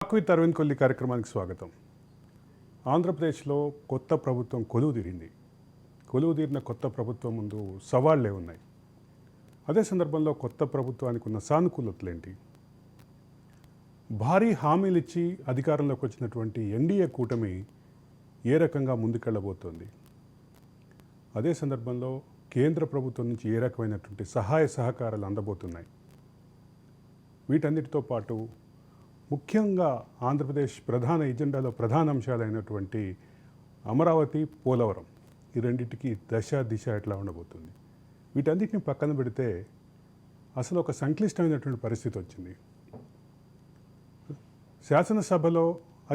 Talk with Aravind Kolli కార్యక్రమానికి స్వాగతం. ఆంధ్రప్రదేశ్లో కొత్త ప్రభుత్వం కొలువుదీరిన కొత్త ప్రభుత్వం ముందు సవాళ్లే ఉన్నాయి. అదే సందర్భంలో కొత్త ప్రభుత్వానికి ఉన్న సానుకూలతలేంటి? భారీ హామీలు ఇచ్చి అధికారంలోకి వచ్చినటువంటి ఎన్డీఏ కూటమి ఏ రకంగా ముందుకెళ్ళబోతోంది? అదే సందర్భంలో కేంద్ర ప్రభుత్వం నుంచి ఏ రకమైనటువంటి సహాయ సహకారాలు అందబోతున్నాయి? వీటన్నిటితో పాటు ముఖ్యంగా ఆంధ్రప్రదేశ్ ప్రధాన ఎజెండాలో ప్రధాన అంశాలైనటువంటి అమరావతి, పోలవరం, ఈ రెండింటికి దశ దిశ ఎట్లా ఉండబోతుంది? వీటన్నిటిని పక్కన పెడితే అసలు ఒక సంక్లిష్టమైనటువంటి పరిస్థితి వచ్చింది. శాసనసభలో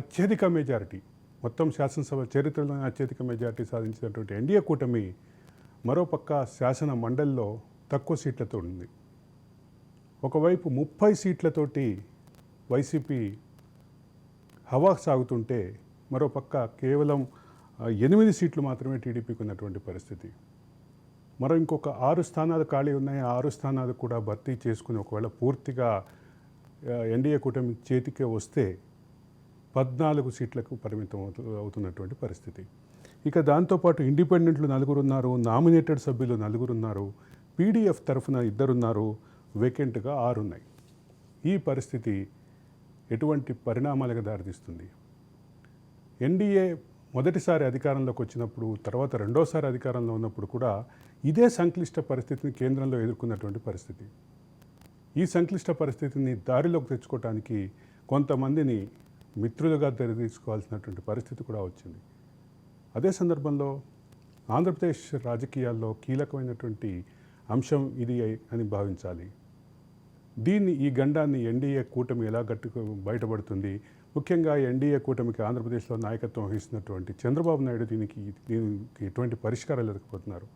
అత్యధిక మెజారిటీ, మొత్తం శాసనసభ చరిత్రలోనే అత్యధిక మెజారిటీ సాధించినటువంటి ఎన్డీఏ కూటమి మరోపక్క శాసన మండలిలో తక్కువ సీట్లతో ఉంది. ఒకవైపు 30 సీట్లతోటి వైసీపీ హవా సాగుతుంటే మరోపక్క కేవలం 8 సీట్లు మాత్రమే టీడీపీకి ఉన్నటువంటి పరిస్థితి. మరో ఇంకొక 6 స్థానాలు ఖాళీ ఉన్నాయి. 6 స్థానాలు కూడా భర్తీ చేసుకుని ఒకవేళ పూర్తిగా ఎన్డీఏ కూటమి చేతికే వస్తే 14 సీట్లకు పరిమితం అవుతున్నటువంటి పరిస్థితి. ఇక దాంతోపాటు ఇండిపెండెంట్లు 4 ఉన్నారు, నామినేటెడ్ సభ్యులు 4 ఉన్నారు, పీడీఎఫ్ తరఫున 2 ఉన్నారు, వేకెంట్గా 6 ఉన్నాయి. ఈ పరిస్థితి ఎటువంటి పరిణామాలకు దారితీస్తుంది? ఎన్డీఏ మొదటిసారి అధికారంలోకి వచ్చినప్పుడు, తర్వాత రెండోసారి అధికారంలో ఉన్నప్పుడు కూడా ఇదే సంక్లిష్ట పరిస్థితిని కేంద్రంలో ఎదుర్కొన్నటువంటి పరిస్థితి. ఈ సంక్లిష్ట పరిస్థితిని దారిలోకి తెచ్చుకోవడానికి కొంతమందిని మిత్రులుగా తీసుకోవాల్సినటువంటి పరిస్థితి కూడా వచ్చింది. అదే సందర్భంలో ఆంధ్రప్రదేశ్ రాజకీయాల్లో కీలకమైనటువంటి అంశం ఇది అని భావించాలి. ఈ గండాన్ని ఎన్డీఏ కూటమి ఎలా బయటపడుతుంది? ముఖ్యంగా ఎన్డీఏ కూటమికి ఆంధ్రప్రదేశ్లో నాయకత్వం వహిస్తున్నటువంటి చంద్రబాబు నాయుడు దీనికి ఎటువంటి పరిష్కారాలు ఎదుర్కొంటున్నారు?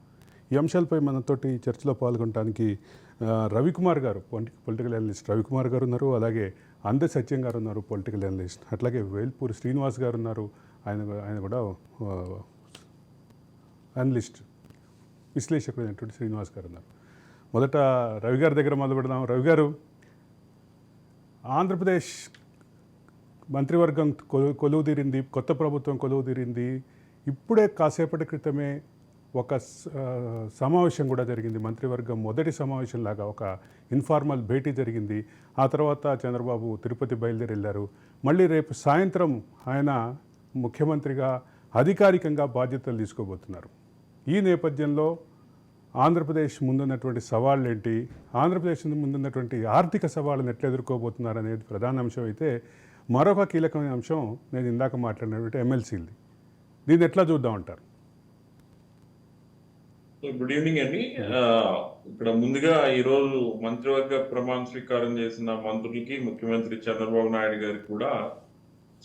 ఈ అంశాలపై మనతోటి చర్చలో పాల్గొనడానికి రవికుమార్ గారు, పొలిటికల్ అనలిస్ట్ రవికుమార్ గారు ఉన్నారు, అలాగే అందె సత్యం గారు ఉన్నారు, పొలిటికల్ అనలిస్ట్, అట్లాగే వేల్పూరి శ్రీనివాస్ గారు ఉన్నారు, ఆయన కూడా అనలిస్ట్, విశ్లేషకుడైనటువంటి శ్రీనివాస్ గారు ఉన్నారు. మొదట రవి గారి దగ్గర మొదలు పెడదాం. రవి గారు, ఆంధ్రప్రదేశ్ మంత్రివర్గం కొలువుదీరింది, కొత్త ప్రభుత్వం కొలువుదీరింది. ఇప్పుడే కాసేపటి క్రితమే ఒక సమావేశం కూడా జరిగింది. మంత్రివర్గం మొదటి సమావేశం లాగా ఒక ఇన్ఫార్మల్ భేటీ జరిగింది. ఆ తర్వాత చంద్రబాబు తిరుపతి బయలుదేరి వెళ్ళారు. మళ్ళీ రేపు సాయంత్రం ఆయన ముఖ్యమంత్రిగా అధికారికంగా బాధ్యతలు తీసుకోబోతున్నారు. ఈ నేపథ్యంలో ఆంధ్రప్రదేశ్ ముందున్నటువంటి సవాళ్ళు ఏంటి, ఆంధ్రప్రదేశ్ ముందున్నటువంటి ఆర్థిక సవాళ్ళను ఎట్లా ఎదుర్కోబోతున్నారు అనేది ప్రధాన అంశం అయితే, మరొక కీలకమైన అంశం నేను ఇందాక మాట్లాడినటువంటి ఎమ్మెల్సీలది. దీన్ని ఎట్లా చూద్దామంటారు? గుడ్ ఈవినింగ్ అండి. ఇక్కడ ముందుగా ఈరోజు మంత్రివర్గ ప్రమాణ స్వీకారం చేసిన మంత్రులకి ముఖ్యమంత్రి చంద్రబాబు నాయుడు గారికి కూడా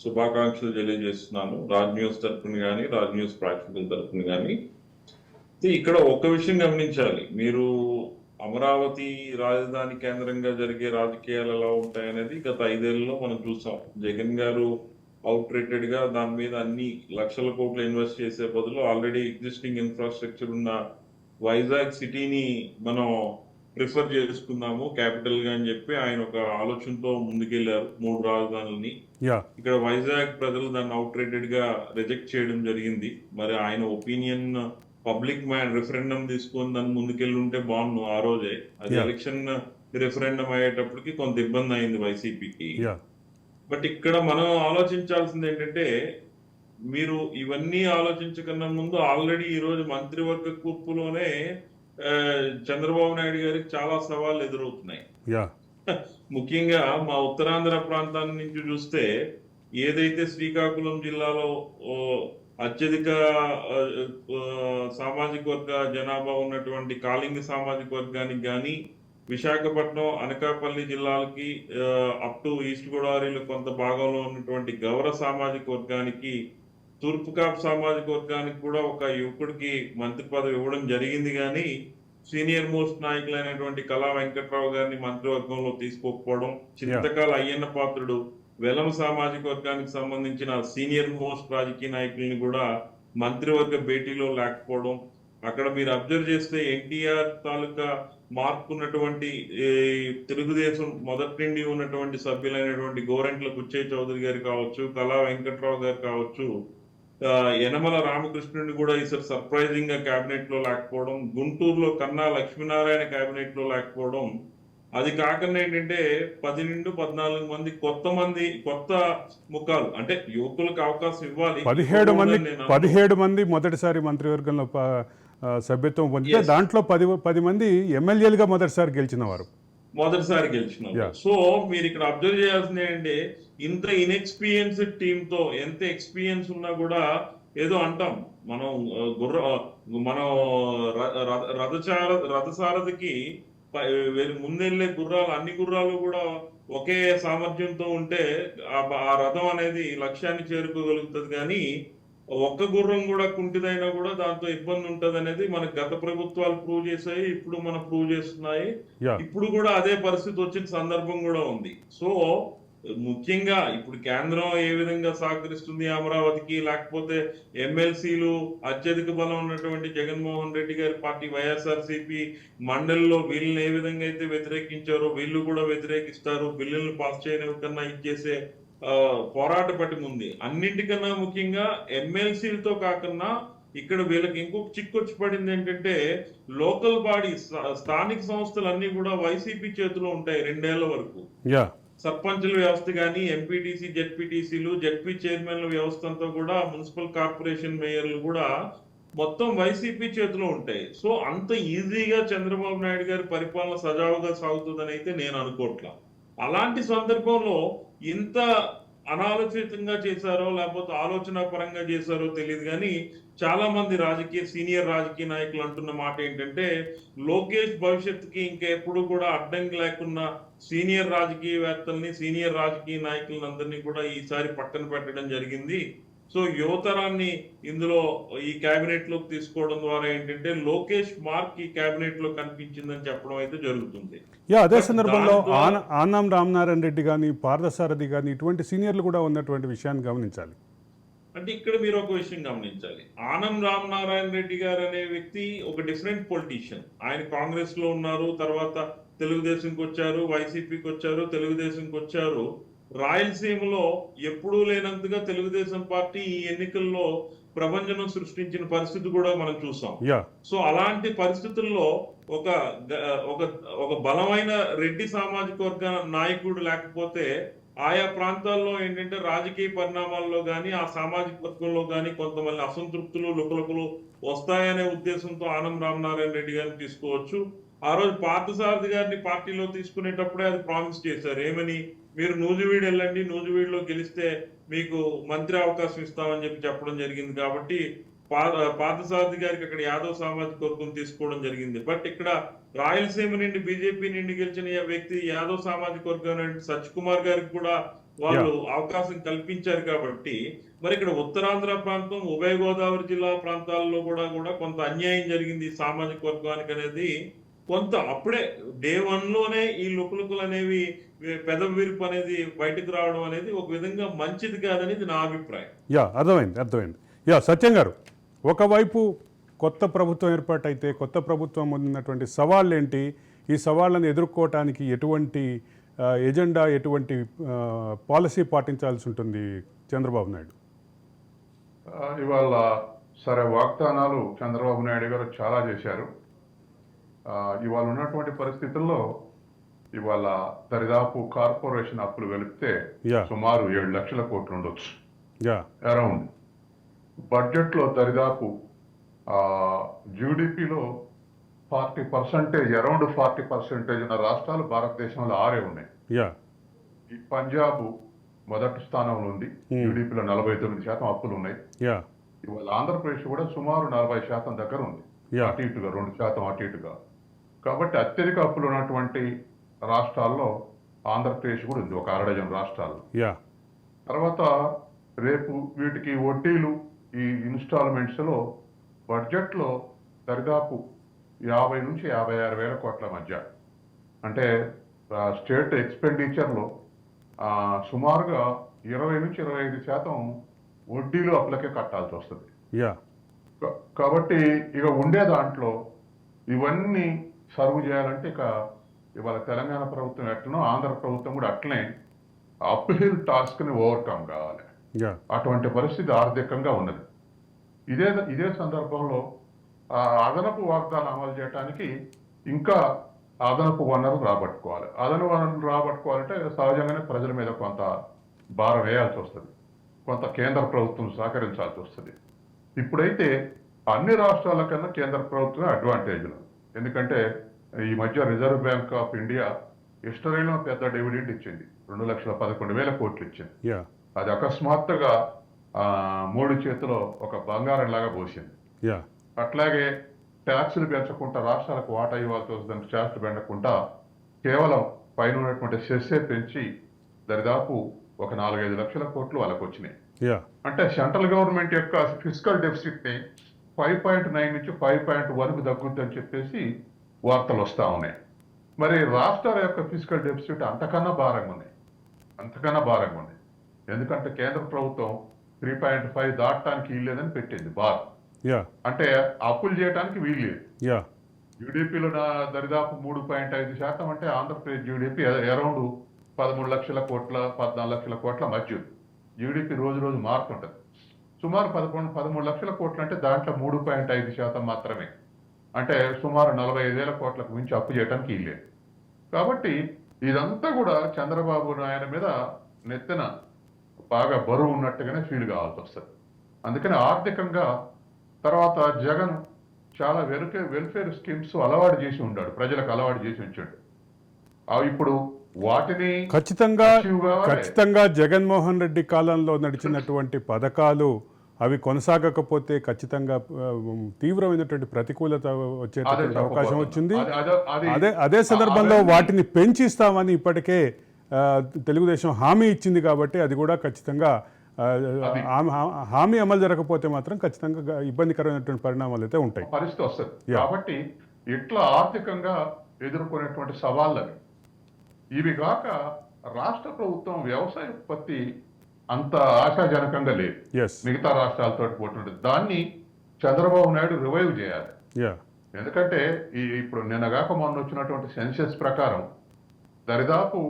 శుభాకాంక్షలు తెలియజేస్తున్నాను. రాజ్ న్యూస్ తరఫున కానీ, రాజ్ న్యూస్ ప్రేక్షకుల తరఫున కానీ. ఇక్కడ ఒక విషయం గమనించాలి. మీరు అమరావతి రాజధాని కేంద్రంగా జరిగే రాజకీయాలు ఎలా ఉంటాయనేది గత 5 ఏళ్లలో మనం చూసాం. జగన్ గారు అవుట్ రేటెడ్ గా దాని మీద అన్ని లక్షల కోట్లు ఇన్వెస్ట్ చేసే బదులు ఆల్రెడీ ఎగ్జిస్టింగ్ ఇన్ఫ్రాస్ట్రక్చర్ ఉన్న వైజాగ్ సిటీని మనం ప్రిఫర్ చేసుకుందాము క్యాపిటల్ గా అని చెప్పి ఆయన ఒక ఆలోచనతో ముందుకెళ్లారు. 3 రాజధానులని ఇక్కడ వైజాగ్ ప్రజలు దాన్ని అవుట్ రేటెడ్ గా రిజెక్ట్ చేయడం జరిగింది. మరి ఆయన ఒపీనియన్ పబ్లిక్ రిఫరెండం తీసుకొని దాన్ని ముందుకెళ్ళి ఉంటే బాగుండు. ఆ రోజే అది ఎలక్షన్ రిఫరెండం అయ్యేటప్పటికి కొంత ఇబ్బంది అయింది వైసీపీకి. బట్ ఇక్కడ మనం ఆలోచించాల్సింది ఏంటంటే, మీరు ఇవన్నీ ఆలోచించకన్నా ముందు ఆల్రెడీ ఈ రోజు మంత్రివర్గ కూర్పులోనే చంద్రబాబు నాయుడు గారికి చాలా సవాళ్ళు ఎదురవుతున్నాయి. ముఖ్యంగా మా ఉత్తరాంధ్ర ప్రాంతాన్ని నుంచి చూస్తే, ఏదైతే శ్రీకాకుళం జిల్లాలో అత్యధిక సామాజిక వర్గ జనాభా ఉన్నటువంటి కాళింగ సామాజిక వర్గానికి కానీ, విశాఖపట్నం, అనకాపల్లి జిల్లాలకి అప్ టు ఈస్ట్ గోదావరిలో కొంత భాగంలో ఉన్నటువంటి గౌర సామాజిక వర్గానికి, తూర్పు కాపు సామాజిక వర్గానికి కూడా ఒక యువకుడికి మంత్రి పదవి ఇవ్వడం జరిగింది. కానీ సీనియర్ మోస్ట్ నాయకులైనటువంటి కళా వెంకట్రావు గారిని మంత్రివర్గంలో తీసుకోకపోవడం, చింతకాల అయ్యన్న పాత్రుడు వెలమ సామాజిక వర్గానికి సంబంధించిన సీనియర్ మోస్ట్ రాజకీయ నాయకుల్ని కూడా మంత్రివర్గ భేటీలో లేకపోవడం, అక్కడ మీరు అబ్జర్వ్ చేస్తే ఎన్టీఆర్ తాలూకా మార్పు ఉన్నటువంటి ఈ తెలుగుదేశం మొదటి నుండి ఉన్నటువంటి సభ్యులైనటువంటి గోరంట్ల బుచ్చయ్య చౌదరి గారు కావచ్చు, కళా వెంకట్రావు గారు కావచ్చు, యనమల రామకృష్ణుడిని కూడా ఈసారి సర్ప్రైజింగ్ గా కేబినెట్ లో లేకపోవడం, గుంటూరులో కన్నా లక్ష్మీనారాయణ కేబినెట్ లో లేకపోవడం, అది కాకుండా ఏంటంటే 10 నుండి 14 మంది కొత్త ముఖాలు, అంటే యువకులకు అవకాశం ఇవ్వాలి. 17 మంది మొదటిసారి మంత్రివర్గంలో సభ్యత్వం పొందితే Yes. దాంట్లో 10 మంది ఎమ్మెల్యేలుగా మొదటిసారి గెలిచిన వారు. మొదటిసారి గెలిచిన Yeah. సో మీరు ఇక్కడ అబ్జర్వ్ చేయాల్సింది ఏంటంటే, ఇంత ఇన్ఎక్స్పీరియన్స్డ్ టీమ్ తో ఎంత ఎక్స్పీరియన్స్ ఉన్నా కూడా ఏదో అంటాం మనం మనం రథసారథికి ముందెళ్ళే గుర్రాలు, అన్ని గుర్రాలు కూడా ఒకే సామర్థ్యంతో ఉంటే ఆ రథం అనేది లక్ష్యాన్ని చేరుకోగలుగుతుంది. కానీ ఒక్క గుర్రం కూడా కుంటిదైనా కూడా దాంతో ఇబ్బంది ఉంటది అనేది మనకు గత ప్రభుత్వాలు ప్రూవ్ చేశాయి, ఇప్పుడు మనం ప్రూవ్ చేస్తున్నాయి. Yeah. ఇప్పుడు కూడా అదే పరిస్థితి వచ్చిన సందర్భం కూడా ఉంది. సో ముఖ్యంగా ఇప్పుడు కేంద్రం ఏ విధంగా సహకరిస్తుంది అమరావతికి, లేకపోతే ఎమ్మెల్సీలు అత్యధిక బలం ఉన్నటువంటి జగన్మోహన్ రెడ్డి గారి పార్టీ వైఎస్ఆర్సీపీ మండలిలో వీళ్ళని ఏ విధంగా అయితే వ్యతిరేకించారో వీళ్ళు కూడా వ్యతిరేకిస్తారు. బిల్లులను పాస్ చేయనివ్వకన్నా ఇచ్చేసే పోరాట పటిమ ఉంది. అన్నింటికన్నా ముఖ్యంగా ఎమ్మెల్సీలతో కాకుండా ఇక్కడ వీళ్ళకి ఇంకొక చిక్కొచ్చి పడింది ఏంటంటే, లోకల్ బాడీ స్థానిక సంస్థలన్నీ కూడా వైసీపీ చేతిలో ఉంటాయి 2 ఏళ్ల వరకు. యా, సర్పంచుల వ్యవస్థ కానీ, ఎంపీటీసీ, జెడ్పీటీసీలు, జెడ్పీ చైర్మన్ల వ్యవస్థ అంతా కూడా, మున్సిపల్ కార్పొరేషన్ మేయర్లు కూడా మొత్తం వైసీపీ చేతిలో ఉంటాయి. సో అంత ఈజీగా చంద్రబాబు నాయుడు గారి పరిపాలన సజావుగా సాగుతుందని అయితే నేను అనుకోవట్లా. అలాంటి సందర్భంలో ఇంత అనాలోచితంగా చేశారో లేకపోతే ఆలోచన పరంగా చేశారో తెలియదు, కానీ చాలా మంది సీనియర్ రాజకీయ నాయకులు అంటున్న మాట ఏంటంటే, లోకేష్ భవిష్యత్తుకి ఇంకెప్పుడు కూడా అడ్డంకి లేకున్నా సీనియర్ రాజకీయవేత్తల్ని, సీనియర్ రాజకీయ నాయకులను అందరినీ కూడా ఈసారి పక్కన పెట్టడం జరిగింది. సో యువతరాన్ని ఇందులో ఈ కేబినెట్ లోకి తీసుకోవడం ద్వారా ఏంటంటే లోకేష్ మార్క్ ఈ కేబినెట్ లో కనిపించిందని చెప్పడం అయితే జరుగుతుంది. యా, అదే సందర్భంలో ఆనం రామనారాయణ రెడ్డి కానీ, పార్థసారథి కానీ ఇటువంటి సీనియర్లు కూడా ఉన్నటువంటి విషయాన్ని గమనించాలి. అంటే ఇక్కడ మీరు ఒక విషయం గమనించాలి, ఆనం రామనారాయణ రెడ్డి గారు అనే వ్యక్తి ఒక డిఫరెంట్ పొలిటీషియన్. ఆయన కాంగ్రెస్ లో ఉన్నారు, తర్వాత తెలుగుదేశంకి వచ్చారు, వైసీపీకి వచ్చారు, తెలుగుదేశంకి వచ్చారు. రాయలసీమలో ఎప్పుడూ లేనంతగా తెలుగుదేశం పార్టీ ఈ ఎన్నికల్లో ప్రభంజనం సృష్టించిన పరిస్థితి కూడా మనం చూసాం. సో అలాంటి పరిస్థితుల్లో ఒక బలమైన రెడ్డి సామాజిక వర్గ నాయకుడు లేకపోతే ఆయా ప్రాంతాల్లో ఏంటంటే రాజకీయ పరిణామాల్లో కానీ, ఆ సామాజిక వర్గంలో కానీ కొంతమంది అసంతృప్తులు, లుకలుకలు వస్తాయనే ఉద్దేశంతో ఆనం రామనారాయణ రెడ్డి గారిని తీసుకోవచ్చు. ఆ రోజు పార్థసారథి గారిని పార్టీలో తీసుకునేటప్పుడే అది ప్రామిస్ చేశారు. ఏమని, మీరు నూజివీడు వెళ్ళండి, నూజివీడులో గెలిస్తే మీకు మంత్రి అవకాశం ఇస్తామని చెప్పడం జరిగింది. కాబట్టి పార్థసారథి గారికి అక్కడ యాదవ్ సామాజిక వర్గం తీసుకోవడం జరిగింది. బట్ ఇక్కడ రాయలసీమ నుండి బీజేపీ నుండి గెలిచిన వ్యక్తి యాదవ్ సామాజిక వర్గం సచ్ కుమార్ గారికి కూడా వాళ్ళు అవకాశం కల్పించారు. కాబట్టి మరి ఇక్కడ ఉత్తరాంధ్ర ప్రాంతం, ఉభయ గోదావరి జిల్లా ప్రాంతాల్లో కూడా కొంత అన్యాయం జరిగింది ఈ సామాజిక వర్గానికి అనేది కొంత అప్పుడే డే 1 లోనే ఈ లుకులుకులు అనేవి, పెదవి విరుపు అనేది బయటకు రావడం అనేది ఒక విధంగా మంచిది కాదనేది నా అభిప్రాయం. యా, అర్థమైంది. యా, సత్యం గారు, ఒకవైపు కొత్త ప్రభుత్వం ఏర్పాటైతే కొత్త ప్రభుత్వం ఉన్నటువంటి సవాళ్ళు ఏంటి, ఈ సవాళ్ళను ఎదుర్కోవటానికి ఎటువంటి ఎజెండా, ఎటువంటి పాలసీ పాటించాల్సి ఉంటుంది చంద్రబాబు నాయుడు? ఇవాళ సరే వాగ్దానాలు చంద్రబాబు నాయుడు గారు చాలా చేశారు. ఇవాళ ఉన్నటువంటి పరిస్థితుల్లో ఇవాళ దరిదాపు కార్పొరేషన్ అప్పులు కలిపితే సుమారు 7 లక్షల కోట్లు ఉండొచ్చు. అరౌండ్ బడ్జెట్లో దరిదాపు జీడిపిలో 40%, అరౌండ్ 40% ఉన్న రాష్ట్రాలు భారతదేశంలో 6 ఉన్నాయి. ఈ పంజాబ్ మొదటి స్థానంలో ఉంది, జీడిపిలో 49% అప్పులు ఉన్నాయి. ఇవాళ ఆంధ్రప్రదేశ్ కూడా సుమారు 40% దగ్గర ఉంది, అటు ఇటుగా 2% అటు ఇటుగా. కాబట్టి అత్యధిక అప్పులు ఉన్నటువంటి రాష్ట్రాల్లో ఆంధ్రప్రదేశ్ కూడా ఉంది, ఒక 6 డజన్ రాష్ట్రాలు. తర్వాత రేపు వీటికి వడ్డీలు, ఈ ఇన్స్టాల్మెంట్స్ లో బడ్జెట్లో దరిదాపు 50 నుంచి 56 వేల కోట్ల మధ్య, అంటే స్టేట్ ఎక్స్పెండిచర్లో సుమారుగా 20 నుంచి 25% వడ్డీలు అప్పులకే కట్టాల్సి వస్తుంది. కాబట్టి ఇక ఉండే దాంట్లో ఇవన్నీ సర్వ్ చేయాలంటే ఇక ఇవాళ తెలంగాణ ప్రభుత్వం ఎట్లనో ఆంధ్ర ప్రభుత్వం కూడా అట్లనే అప్హిల్ టాస్క్ ని ఓవర్కమ్ కావాలి. యా అటువంటి పరిస్థితి ఆర్థికంగా ఉన్నది. ఇదే సందర్భంలో ఆ అదనపు వాగ్దానం అమలు చేయడానికి ఇంకా అదనపు వనరులు రాబట్టుకోవాలి. అదనపు వనరులు రాబట్టుకోవాలంటే సహజంగానే ప్రజల మీద కొంత భారం వేయాల్సి వస్తుంది, కొంత కేంద్ర ప్రభుత్వం సహకరించాల్సి వస్తుంది. ఇప్పుడైతే అన్ని రాష్ట్రాల కన్నా కేంద్ర ప్రభుత్వమే అడ్వాంటేజ్. ఎందుకంటే ఈ మధ్య రిజర్వ్ బ్యాంక్ ఆఫ్ ఇండియా హిస్టరీలో పెద్ద డివిడెండ్ ఇచ్చింది, 2,11,000 కోట్లు ఇచ్చింది. యా అది అకస్మాత్తుగా మోడీ చేతిలో ఒక బంగారం లాగా పోసింది. యా అట్లాగే ట్యాక్సులు పెంచకుండా రాష్ట్రాలకు వాటా ఇవ్వాల్సి వస్తుందని ట్యాక్సులు పెంచకుండా కేవలం పైన ఉన్నటువంటి సెస్సే పెంచి దరిదాపు ఒక 4-5 లక్షల కోట్లు వాళ్ళకు వచ్చినాయి. యా అంటే సెంట్రల్ గవర్నమెంట్ యొక్క ఫిజికల్ డెఫిసిట్ ని 5.9 నుంచి 5.1కు తగ్గుద్దని చెప్పేసి వార్తలు వస్తా ఉన్నాయి. మరి రాష్ట్రాల యొక్క ఫిజికల్ డెఫిసిట్ అంతకన్నా భారంగా ఉన్నాయి. ఎందుకంటే కేంద్ర ప్రభుత్వం 3.5 దాటడానికి వీల్లేదని పెట్టింది బార్. యా అంటే అప్పులు చేయడానికి వీల్లేదు. యా జీడిపిలో దరిదాపు 3.5% అంటే ఆంధ్రప్రదేశ్ జీడిపి అరౌండ్ 13 లక్షల కోట్ల 14 లక్షల కోట్ల మధ్య. జీడిపి రోజు రోజు మారుతుంటది. సుమారు 13 లక్షల కోట్లు అంటే దాంట్లో 3.5% మాత్రమే. అంటే సుమారు 45,000 కోట్లకు మించి అప్పు చేయడానికి వీల్లేదు. కాబట్టి ఇదంతా కూడా చంద్రబాబు నాయుడు మీద నెత్తిన బాగా బరువు ఉన్నట్టుగానే ఫీల్ కావాల్సి వస్తుంది. అందుకని ఆర్థికంగా తర్వాత జగన్ చాలా వెల్ఫేర్ స్కీమ్స్ అలవాటు చేసి ఉంటాడు, ప్రజలకు అలవాటు చేసి ఉంచాడు. అవి ఇప్పుడు వాటిని ఖచ్చితంగా జగన్మోహన్ రెడ్డి కాలంలో నడిచినటువంటి పథకాలు అవి కొనసాగకపోతే ఖచ్చితంగా తీవ్రమైనటువంటి ప్రతికూలత వచ్చేటటువంటి అవకాశం వచ్చింది. అదే సందర్భంలో వాటిని పెంచిస్తామని ఇప్పటికే తెలుగుదేశం హామీ ఇచ్చింది. కాబట్టి అది కూడా ఖచ్చితంగా హామీ అమలు జరగకపోతే మాత్రం ఖచ్చితంగా ఇబ్బందికరమైనటువంటి పరిణామాలు అయితే ఉంటాయి, పరిస్థితి వస్తుంది. కాబట్టి ఇట్లా ఆర్థికంగా ఎదుర్కొనేటువంటి సవాళ్ళని ఇవి కాక రాష్ట్ర ప్రభుత్వం వ్యవసాయ ఉత్పత్తి అంత ఆశాజనకంగా లేదు, మిగతా రాష్ట్రాలతో పోతుంటుంది. దాన్ని చంద్రబాబు నాయుడు రివైవ్ చేయాలి. ఎందుకంటే ఇప్పుడు నిన్నగాక మొన్న వచ్చినటువంటి సెన్సెస్ ప్రకారం దరిదాపు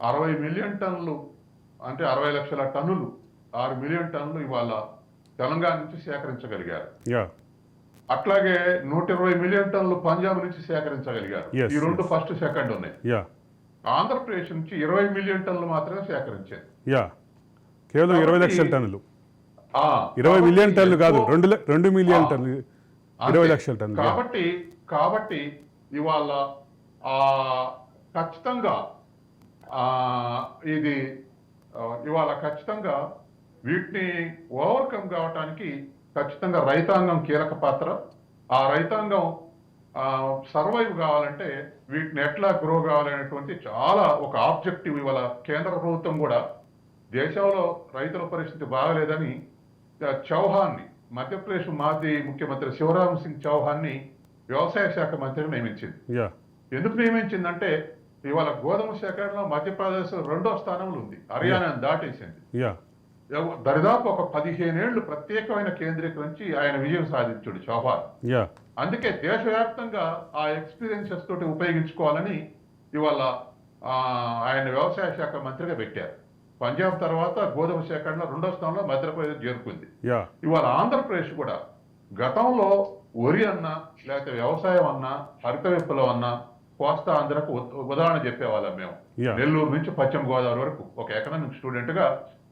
60 మిలియన్ టన్నులు అంటే 60 లక్షల టన్నులు 6 మిలియన్ టన్నులు ఇవాళ తెలంగాణ నుంచి సేకరించగలిగారు. అట్లాగే 120 మిలియన్ టన్నులు పంజాబ్ నుంచి సేకరించగలిగారు. ఈ రెండు ఫస్ట్ సెకండ్ ఉన్నాయి. ఆంధ్రప్రదేశ్ నుంచి 20 మిలియన్ టన్నులు మాత్రమే సేకరించారు. కేవలం 20 లక్షల టన్నులు, 20 మిలియన్ టన్నులు కాదు, 2 మిలియన్ టన్నులు, 20 లక్షల టన్నులు. కాబట్టి ఇవాళ ఖచ్చితంగా ఇవాళ ఖచ్చితంగా వీటిని ఓవర్కమ్ కావటానికి ఖచ్చితంగా రైతాంగం కీలక పాత్ర. ఆ రైతాంగం సర్వైవ్ కావాలంటే వీటిని ఎట్లా గ్రో కావాలనేటువంటి చాలా ఒక ఆబ్జెక్టివ్ ఇవాళ కేంద్ర ప్రభుత్వం కూడా దేశంలో రైతుల పరిస్థితి బాగలేదని చౌహాన్ని, మధ్యప్రదేశ్ మాజీ ముఖ్యమంత్రి శివరాజ్ సింగ్ చౌహాన్ని వ్యవసాయ శాఖ మంత్రిగా నియమించింది. ఎందుకు నియమించిందంటే ఇవాళ గోధుమ సేకరణలో మధ్యప్రదేశ్ 2వ స్థానంలో ఉంది, హర్యానాను దాటేసింది. దరిదాపు ఒక 15 ఏళ్లు ప్రత్యేకమైన కేంద్రీకరించి ఆయన విజయం సాధించాడు చౌహాన్. అందుకే దేశవ్యాప్తంగా ఆ ఎక్స్పీరియన్సెస్ తోటి ఉపయోగించుకోవాలని ఇవాళ ఆయన వ్యవసాయ శాఖ మంత్రిగా పెట్టారు. పంజాబ్ తర్వాత గోధుమ సేకరణ 2వ స్థానంలో మధ్యప్రదేశ్ చేరుకుంది. ఇవాళ ఆంధ్రప్రదేశ్ కూడా గతంలో వరి అన్నా లేకపోతే వ్యవసాయం అన్నా హరిత విప్లవం అన్నా కోస్తా ఆంధ్రకు ఉదాహరణ చెప్పేవాళ్ళం మేము. నెల్లూరు నుంచి పశ్చిమ గోదావరి వరకు ఒక ఎకనామిక్ స్టూడెంట్ గా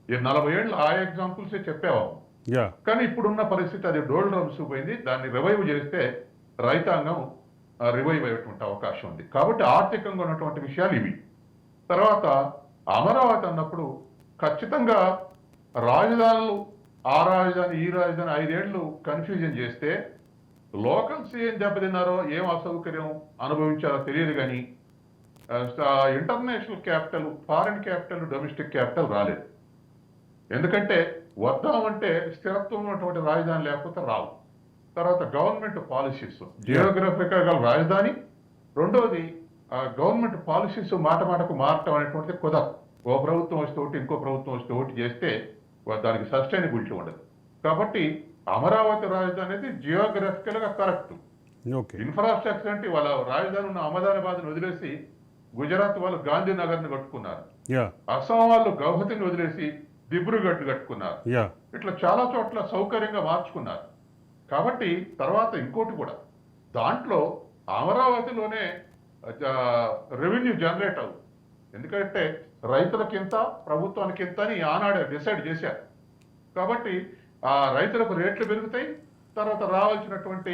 ఈ 40 ఏళ్ళు ఆ ఎగ్జాంపుల్స్ చెప్పేవాళ్ళం. కానీ ఇప్పుడున్న పరిస్థితి అది డోల్ డ్రమ్స్ పోయింది. దాన్ని రివైవ్ చేస్తే రైతాంగం రివైవ్ అయ్యేటువంటి అవకాశం ఉంది. కాబట్టి ఆర్థికంగా ఉన్నటువంటి విషయాలు ఇవి. తర్వాత అమరావతి అన్నప్పుడు ఖచ్చితంగా రాజధానులు ఆ రాజధాని ఈ రాజధాని 5 ఏళ్లు కన్ఫ్యూజన్ చేస్తే లోకల్స్ ఏం దెబ్బతిన్నారో ఏం అసౌకర్యం అనుభవించారో తెలియదు. కానీ international capital, foreign capital, domestic capital రాలేదు. ఎందుకంటే వద్దామంటే స్థిరత్వం ఉన్నటువంటి రాజధాని లేకపోతే రావు. తర్వాత గవర్నమెంట్ పాలసీస్, జియోగ్రఫికల్ రాజధాని, రెండోది గవర్నమెంట్ పాలసీస్ మాట మాటకు మారటం అనేటువంటిది కుదరదు. ఓ ప్రభుత్వం వస్తే ఒకటి, ఇంకో ప్రభుత్వం వస్తే ఒకటి చేస్తే దానికి సస్టైనబిలిటీ ఉండదు. కాబట్టి అమరావతి రాజధాని అనేది జియోగ్రఫికల్ గా కరెక్ట్. ఓకే. ఇన్ఫ్రాస్ట్రక్చర్ అంటే వాళ్ళ రాజధాని ఉన్న అహ్మదాబాద్ వదిలేసి గుజరాత్ వాళ్ళు గాంధీనగర్ ని కట్టుకున్నారు. యా అస్సాం వాళ్ళు గౌహతిని వదిలేసి దిబ్రూగఢ్ కట్టుకున్నారు. యా ఇట్లా చాలా చోట్ల సౌకర్యంగా మార్చుకున్నారు. కాబట్టి తర్వాత ఇంకోటి కూడా దాంట్లో అమరావతిలోనే రెవెన్యూ జనరేట్ అవుతుంది. ఎందుకంటే రైతులకింత ప్రభుత్వానికి ఇంత అని ఆనాడే డిసైడ్ చేశారు. కాబట్టి ఆ రైతులకు రేట్లు పెరుగుతాయి, తర్వాత రావాల్సినటువంటి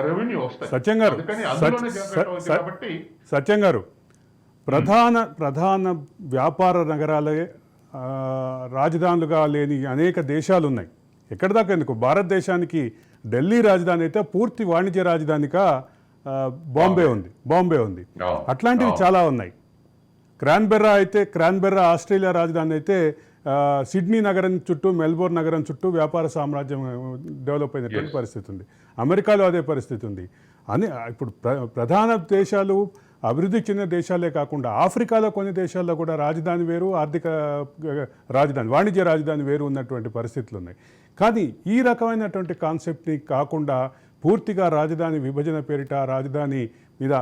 రెవెన్యూ వస్తాయి. సత్యం గారు, అందుకని అందులోనే జనరేట్ అవుతుంది. కాబట్టి సత్యం గారు, ప్రధాన వ్యాపార నగరాలే రాజధానులుగా లేని అనేక దేశాలు ఉన్నాయి. ఎక్కడి దాకా ఎందుకు, భారతదేశానికి ఢిల్లీ రాజధాని అయితే పూర్తి వాణిజ్య రాజధానిగా బాంబే ఉంది. అట్లాంటివి చాలా ఉన్నాయి. క్రాన్బెర్రా ఆస్ట్రేలియా రాజధాని అయితే సిడ్నీ నగరం చుట్టూ, మెల్బోర్న్ నగరం చుట్టూ వ్యాపార సామ్రాజ్యం డెవలప్ అయినటువంటి పరిస్థితి ఉంది. అమెరికాలో అదే పరిస్థితి ఉంది. ఇప్పుడు ప్రధాన దేశాలు అభివృద్ధి చెందిన దేశాలే కాకుండా ఆఫ్రికాలో కొన్ని దేశాల్లో కూడా రాజధాని వేరు, ఆర్థిక రాజధాని, వాణిజ్య రాజధాని వేరు ఉన్నటువంటి పరిస్థితులు ఉన్నాయి. కానీ ఈ రకమైనటువంటి కాన్సెప్ట్ని కాకుండా పూర్తిగా రాజధాని విభజన పేరిట, రాజధాని మీద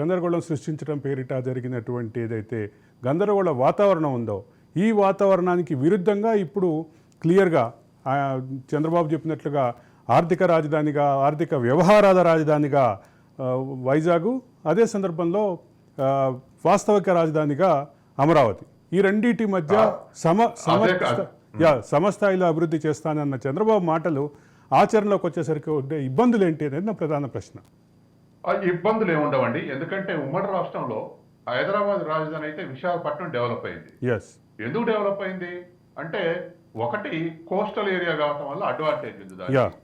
గందరగోళం సృష్టించడం పేరిట జరిగినటువంటి ఏదైతే గందరగోళ వాతావరణం ఉందో, ఈ వాతావరణానికి విరుద్ధంగా ఇప్పుడు క్లియర్గా చంద్రబాబు చెప్పినట్లుగా ఆర్థిక రాజధానిగా, ఆర్థిక వ్యవహారాల రాజధానిగా వైజాగ్, అదే సందర్భంలో వాస్తవిక రాజధానిగా అమరావతి, ఈ రెండింటి మధ్య సమస్థాయిలో అభివృద్ధి చేస్తానన్న చంద్రబాబు మాటలు ఆచరణలోకి వచ్చేసరికి ఉండే ఇబ్బందులు ఏంటి అనేది నా ప్రధాన ప్రశ్న. ఇబ్బందులు ఏముండవండి. ఎందుకంటే ఉమ్మడి రాష్ట్రంలో హైదరాబాద్ రాజధాని అయితే విశాఖపట్నం డెవలప్ అయింది. ఎందుకు డెవలప్ అయింది అంటే, ఒకటి కోస్టల్ ఏరియా కావటం వల్ల అడ్వాంటేజ్ ఉంది దానికి.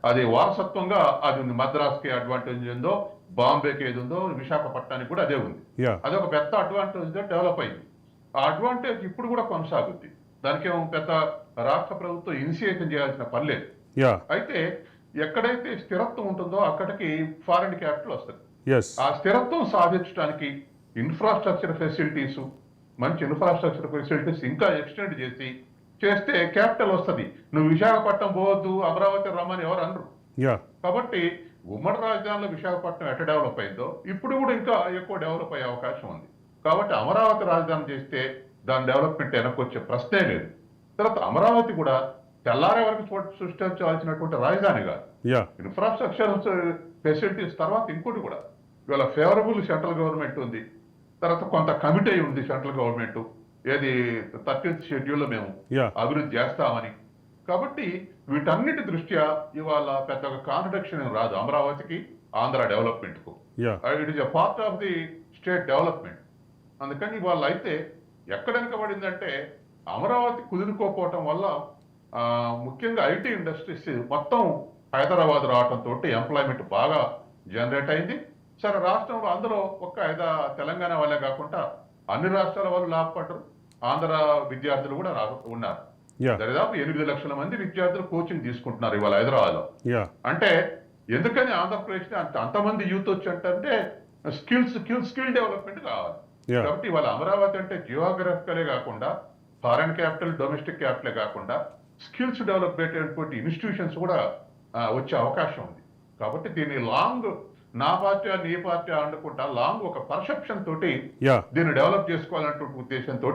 అది వారసత్వంగా అది ఉంది. మద్రాస్కి అడ్వాంటేజ్ ఉందో, బాంబేకి ఏది ఉందో, విశాఖపట్నానికి కూడా అదే ఉంది. అదొక పెద్ద అడ్వాంటేజ్ డెవలప్ అయింది. ఆ అడ్వాంటేజ్ ఇప్పుడు కూడా కొనసాగుద్ది. దానికి ఏమో పెద్ద రాష్ట్ర ప్రభుత్వం ఇనిషియేషన్ చేయాల్సిన పని లేదు. అయితే ఎక్కడైతే స్థిరత్వం ఉంటుందో అక్కడికి ఫారిన్ క్యాపిటల్ వస్తుంది. ఆ స్థిరత్వం సాధించడానికి ఇన్ఫ్రాస్ట్రక్చర్ ఫెసిలిటీస్, మంచి ఇన్ఫ్రాస్ట్రక్చర్ ఫెసిలిటీస్ ఇంకా ఎక్స్టెండ్ చేస్తే క్యాపిటల్ వస్తుంది. నువ్వు విశాఖపట్నం పోవద్దు, అమరావతి రమ్మని ఎవరు అనరు. కాబట్టి ఉమ్మడి రాజధానిలో విశాఖపట్నం ఎట్ట డెవలప్ అయిందో ఇప్పుడు కూడా ఇంకా ఎక్కువ డెవలప్ అయ్యే అవకాశం ఉంది. కాబట్టి అమరావతి రాజధాని చేస్తే దాని డెవలప్మెంట్ వెనక్కొచ్చే ప్రశ్నే లేదు. తర్వాత అమరావతి కూడా తెల్లారే వరకు సృష్టించాల్సినటువంటి రాజధాని కాదు. ఇన్ఫ్రాస్ట్రక్చర్ ఫెసిలిటీస్ తర్వాత ఇంకోటి కూడా, ఇవాళ ఫేవరబుల్ సెంట్రల్ గవర్నమెంట్ ఉంది, తర్వాత కొంత కమిటీ ఉంది సెంట్రల్ గవర్నమెంట్, ఏది 13th షెడ్యూల్లో మేము అభివృద్ధి చేస్తామని. కాబట్టి వీటన్నిటి దృష్ట్యా ఇవాళ పెద్దగా కాంట్రడిక్షన్ ఏం రాదు అమరావతికి, ఆంధ్ర డెవలప్మెంట్ కు. It is a part of the state development. అందుకని ఇవాళ అయితే ఎక్కడ వెనకబడిందంటే, అమరావతి కుదురుకోపోవటం వల్ల ముఖ్యంగా ఐటీ ఇండస్ట్రీస్ మొత్తం హైదరాబాద్ రావడంతో ఎంప్లాయ్మెంట్ బాగా జనరేట్ అయింది. సరే, రాష్ట్రంలో అందులో తెలంగాణ వాళ్ళే కాకుండా అన్ని రాష్ట్రాల వాళ్ళు లాభపడ్డారు. ఆంధ్ర విద్యార్థులు కూడా ఉన్నారు. దాదాపు 8 లక్షల మంది విద్యార్థులు కోచింగ్ తీసుకుంటున్నారు ఇవాళ హైదరాబాద్ లో. అంటే ఎందుకని ఆంధ్రప్రదేశ్ అంతమంది యూత్ వచ్చి స్కిల్ డెవలప్మెంట్ కావాలి. కాబట్టి ఇవాళ అమరావతి అంటే జియోగ్రఫికలే కాకుండా ఫారెన్ క్యాపిటల్, డొమెస్టిక్ క్యాపిటలే కాకుండా స్కిల్స్ డెవలప్ అయ్యేటువంటి ఇన్స్టిట్యూషన్స్ కూడా వచ్చే అవకాశం ఉంది. కాబట్టి దీన్ని లాంగ్ నా పార్టీ నీ పార్టీ అనుకుంటా లాంగ్ ఒక పర్సెప్షన్ తోటి దీన్ని డెవలప్ చేసుకోవాలన్నటువంటి ఉద్దేశంతో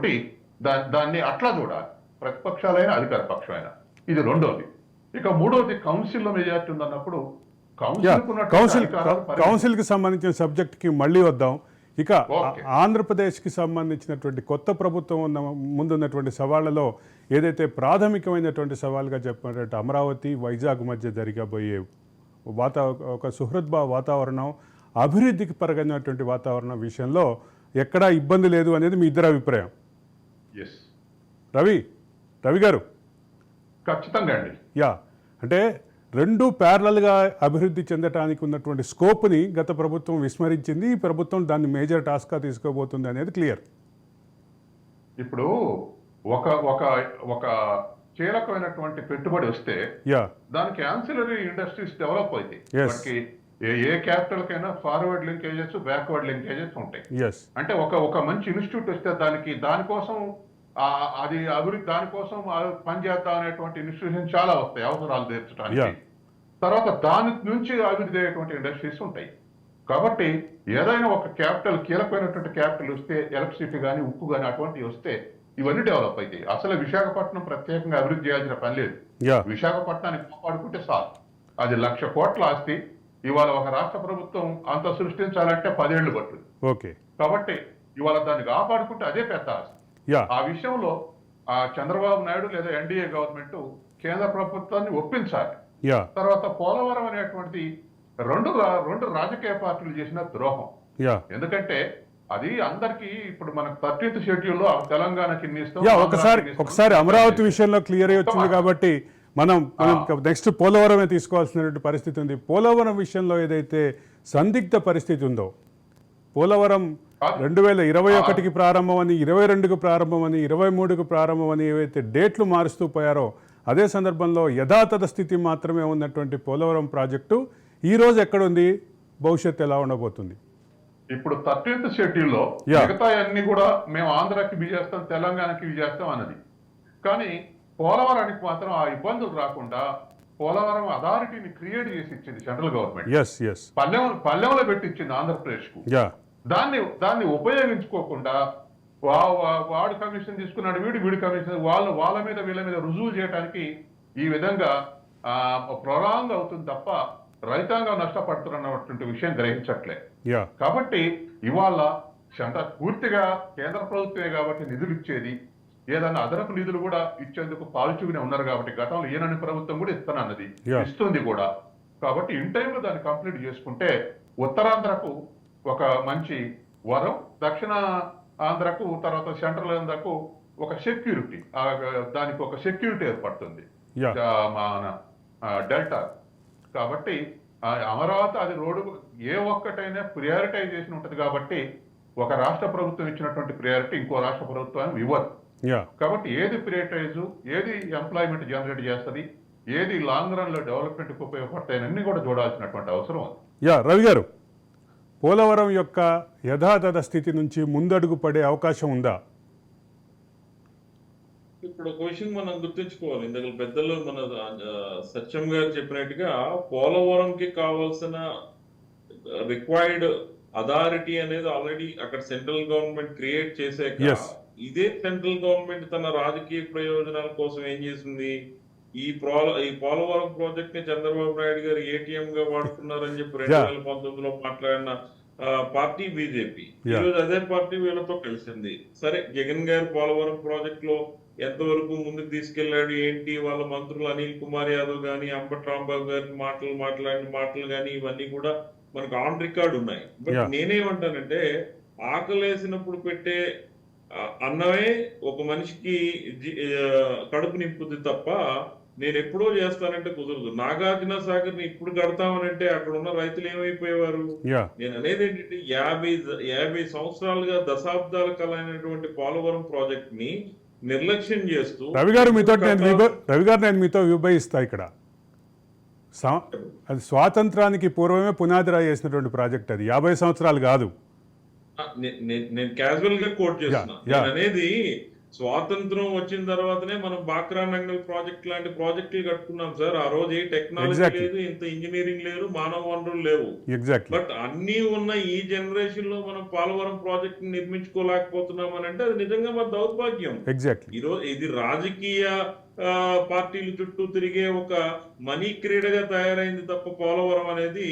దాన్ని అట్లా చూడాలి, ప్రతిపక్షాలైనా అధికార పక్షమైనా. ఇది రెండోది. ఇక మూడోది, కౌన్సిల్లో మెజార్టీ ఉందన్నప్పుడు కౌన్సిల్ కి సంబంధించిన సబ్జెక్ట్ కి మళ్ళీ వద్దాం. ఇక ఆంధ్రప్రదేశ్కి సంబంధించినటువంటి కొత్త ప్రభుత్వం ముందున్నటువంటి సవాళ్లలో ఏదైతే ప్రాథమికమైనటువంటి సవాల్గా చెప్పినటువంటి అమరావతి, వైజాగ్ మధ్య జరగబోయే ఒక సుహృద్భావ వాతావరణం, అభివృద్ధికి పరగనటువంటి వాతావరణం విషయంలో ఎక్కడా ఇబ్బంది లేదు అనేది మీ ఇద్దరు అభిప్రాయం. రవి గారు, ఖచ్చితంగా అండి. అంటే రెండు ప్యారలల్గా అభివృద్ధి చెందడానికి ఉన్నటువంటి స్కోప్ని గత ప్రభుత్వం విస్మరించింది. ఈ ప్రభుత్వం దాన్ని మేజర్ టాస్క్గా తీసుకోబోతుంది అనేది క్లియర్. ఇప్పుడు ఒక కీలకమైనటువంటి పెట్టుబడి వస్తే దానికి యాన్సిలరీ ఇండస్ట్రీస్ డెవలప్ అవుతాయి. ఏ క్యాపిటల్ కైనా ఫార్వర్డ్ లింకేజెస్, బ్యాక్వర్డ్ లింకేజెస్ ఉంటాయి. అంటే ఒక మంచి ఇన్స్టిట్యూట్ వస్తే దానికోసం అది అభివృద్ధి దానికోసం పనిచేద్దాం అనేటువంటి ఇన్స్టిట్యూషన్ చాలా వస్తాయి అవసరాలు తీర్చడానికి. Yeah. తర్వాత దాని నుంచి అభివృద్ధి అయ్యేటువంటి ఇండస్ట్రీస్ ఉంటాయి. కాబట్టి ఏదైనా ఒక క్యాపిటల్, కీలకమైనటువంటి క్యాపిటల్ వస్తే, ఎలక్ట్రిసిటీ కానీ ఉక్కు కానీ అటువంటివి వస్తే ఇవన్నీ డెవలప్ అవుతాయి. అసలు విశాఖపట్నం ప్రత్యేకంగా అభివృద్ధి చేయాల్సిన పని లేదు. Yeah. విశాఖపట్నాన్ని కాపాడుకుంటే చాలు. అది 1,00,000 కోట్ల ఆస్తి. ఇవాళ ఒక రాష్ట్ర ప్రభుత్వం అంత సృష్టించాలంటే 10 ఏళ్లు పడుతుంది. ఓకే. కాబట్టి ఇవాళ దాన్ని కాపాడుకుంటే అదే పెద్ద ఆస్తి. Yeah. ఆ విషయంలో చంద్రబాబు నాయుడు లేదా ఎన్డీఏ గవర్నమెంట్ కేంద్ర ప్రభుత్వాన్ని ఒప్పించాలి. Yeah. తర్వాత పోలవరం అనేటువంటిది రెండు రాజకీయ పార్టీలు చేసిన ద్రోహం. Yeah. ఎందుకంటే అది అందరికీ ఇప్పుడు మనకు 13th షెడ్యూల్లో తెలంగాణకి ఇన్ని ఇస్తాం, యా, ఆంధ్రాకి ఇన్ని ఇస్తాం. ఒకసారి అమరావతి విషయంలో క్లియర్ అయ్యి వచ్చింది కాబట్టి మనం నెక్స్ట్ పోలవరమే తీసుకోవాల్సినటువంటి పరిస్థితి ఉంది. పోలవరం విషయంలో ఏదైతే సందిగ్ధ పరిస్థితి ఉందో, పోలవరం 2021కి ప్రారంభమని, 22కు ప్రారంభమని, 23కు ప్రారంభమని ఏవైతే డేట్లు మారుస్తూ పోయారో, అదే సందర్భంలో యథాతథ స్థితి మాత్రమే ఉన్నటువంటి పోలవరం ప్రాజెక్టు ఈ రోజు ఎక్కడుంది, భవిష్యత్తు ఎలా ఉండబోతుంది? ఇప్పుడు 13th షెడ్యూల్లో Yeah. మిగతా అన్ని కూడా మేము ఆంధ్రాకి ఇవి చేస్తాం, తెలంగాణకి ఇవి చేస్తాం అన్నది. కానీ పోలవరానికి మాత్రం ఆ ఇబ్బందులు రాకుండా పోలవరం అథారిటీని క్రియేట్ చేసి ఇచ్చింది సెంట్రల్ గవర్నమెంట్. Yes yes. పల్లెంలో పెట్టించింది ఆంధ్రప్రదేశ్ కు. యా. దాన్ని ఉపయోగించుకోకుండా వాడు కమిషన్ తీసుకున్నాడు, వీడి కమిషన్, వాళ్ళ మీద వీళ్ళ మీద రుజువు చేయడానికి ఈ విధంగా ప్రొలాంగ్ అవుతుంది తప్ప రైతాంగం నష్టపడుతున్నటువంటి విషయం గ్రహించట్లే. యా. కాబట్టి ఇవాళ పూర్తిగా కేంద్ర ప్రభుత్వమే కాబట్టి నిధులు ఇచ్చేది, ఏదన్నా అదనపు నిధులు కూడా ఇచ్చేందుకు పాల్చుకునే ఉన్నారు కాబట్టి గతంలో ఈయనని ప్రభుత్వం కూడా ఇస్తానన్నది, ఇస్తుంది కూడా. కాబట్టి ఇన్ టైంలో దాన్ని కంప్లీట్ చేసుకుంటే ఉత్తరాంధ్రకు ఒక మంచి వరం, దక్షిణ ఆంధ్రకు తర్వాత సెంట్రల్ ఆంధ్రకు ఒక సెక్యూరిటీ, దానికి ఒక సెక్యూరిటీ ఏర్పడుతుంది మన డెల్టా. కాబట్టి అమరావతి అది రోడ్డు ఏ ఒక్కటైనా ప్రియారిటైజేషన్ ఉంటుంది కాబట్టి ఒక రాష్ట్ర ప్రభుత్వం ఇచ్చినటువంటి ప్రియారిటీ ఇంకో రాష్ట్ర ప్రభుత్వం ఇవ్వదు. కాబట్టి ఏది ప్రియారిటైజ్, ఏది ఎంప్లాయ్మెంట్ జనరేట్ చేస్తుంది, ఏది లాంగ్ రన్ లో డెవలప్మెంట్ కు ఉపయోగపడతాయని కూడా చూడాల్సినటువంటి అవసరం ఉంది. యా, రవి గారు, పోలవరం యొక్క యథాతథ స్థితి నుంచి ముందడుగు పడే అవకాశం ఉందా? ఇప్పుడు ఒక విషయం మనం గుర్తుంచుకోవాలి. ఇందులో పెద్దలు మన సత్యం గారు చెప్పినట్టుగా పోలవరంకి కావాల్సిన రిక్వైర్డ్ అథారిటీ అనేది ఆల్రెడీ అక్కడ సెంట్రల్ గవర్నమెంట్ క్రియేట్ చేసాక, ఇదే సెంట్రల్ గవర్నమెంట్ తన రాజకీయ ప్రయోజనాల కోసం ఏం చేసింది, ఈ పోలవరం ప్రాజెక్ట్ ని చంద్రబాబు నాయుడు గారు ఏటీఎం గా వాడుకున్నారని చెప్పి 2019లో మాట్లాడిన పార్టీ బీజేపీ. ఈరోజు అదే పార్టీ వీళ్ళతో కలిసింది. సరే, జగన్ గారు పోలవరం ప్రాజెక్ట్ లో ఎంతవరకు ముందుకు తీసుకెళ్లాడు ఏంటి, వాళ్ళ మంత్రులు అనిల్ కుమార్ యాదవ్ గాని, అంబటి రాంబాబు గారి మాట్లాడిన మాటలు గాని, ఇవన్నీ కూడా మనకు ఆన్ రికార్డ్ ఉన్నాయి. బట్ నేనేమంటానంటే, ఆకలేసినప్పుడు పెట్టే అన్నమే ఒక మనిషికి కడుపు నింపుద్ది తప్ప నేను ఎప్పుడో చేస్తానంటే కుదరదు. నాగార్జున సాగర్ ని ఇప్పుడు కడతామనంటే అక్కడ ఉన్న రైతులు ఏమైపోయేవారు? నేను అనేది ఏంటంటే 50 సంవత్సరాలుగా దశాబ్దాల కలైనటువంటి పోలవరం ప్రాజెక్ట్ ని నిర్లక్ష్యం చేస్తూ రవి గారు నేను మీతో విభజిస్తా. ఇక్కడ అది స్వాతంత్రానికి పూర్వమే పునాది రాయి వేసినటువంటి ప్రాజెక్ట్, అది 50 సంవత్సరాలు కాదు. నేను క్యాజువల్ గా కోట్ చేస్తున్నా. నేను అనేది స్వాతంత్రం వచ్చిన తర్వాతనే మనం బాక్రా నంగల్ ప్రాజెక్ట్ లాంటి ప్రాజెక్టులు కట్టుకున్నాం సార్. ఆ రోజు ఏ టెక్నాలజీ లేదు, ఇంత ఇంజనీరింగ్ లేదు, మానవ వనరులు లేవు. బట్ అన్ని ఉన్న ఈ జనరేషన్ లో మనం పోలవరం ప్రాజెక్ట్ నిర్మించుకోలేకపోతున్నాం అని అంటే అది నిజంగా మన దౌర్భాగ్యం. ఈరోజు ఇది రాజకీయ పార్టీల చుట్టూ తిరిగే ఒక మనీ క్రీడగా తయారైంది తప్ప పోలవరం అనేది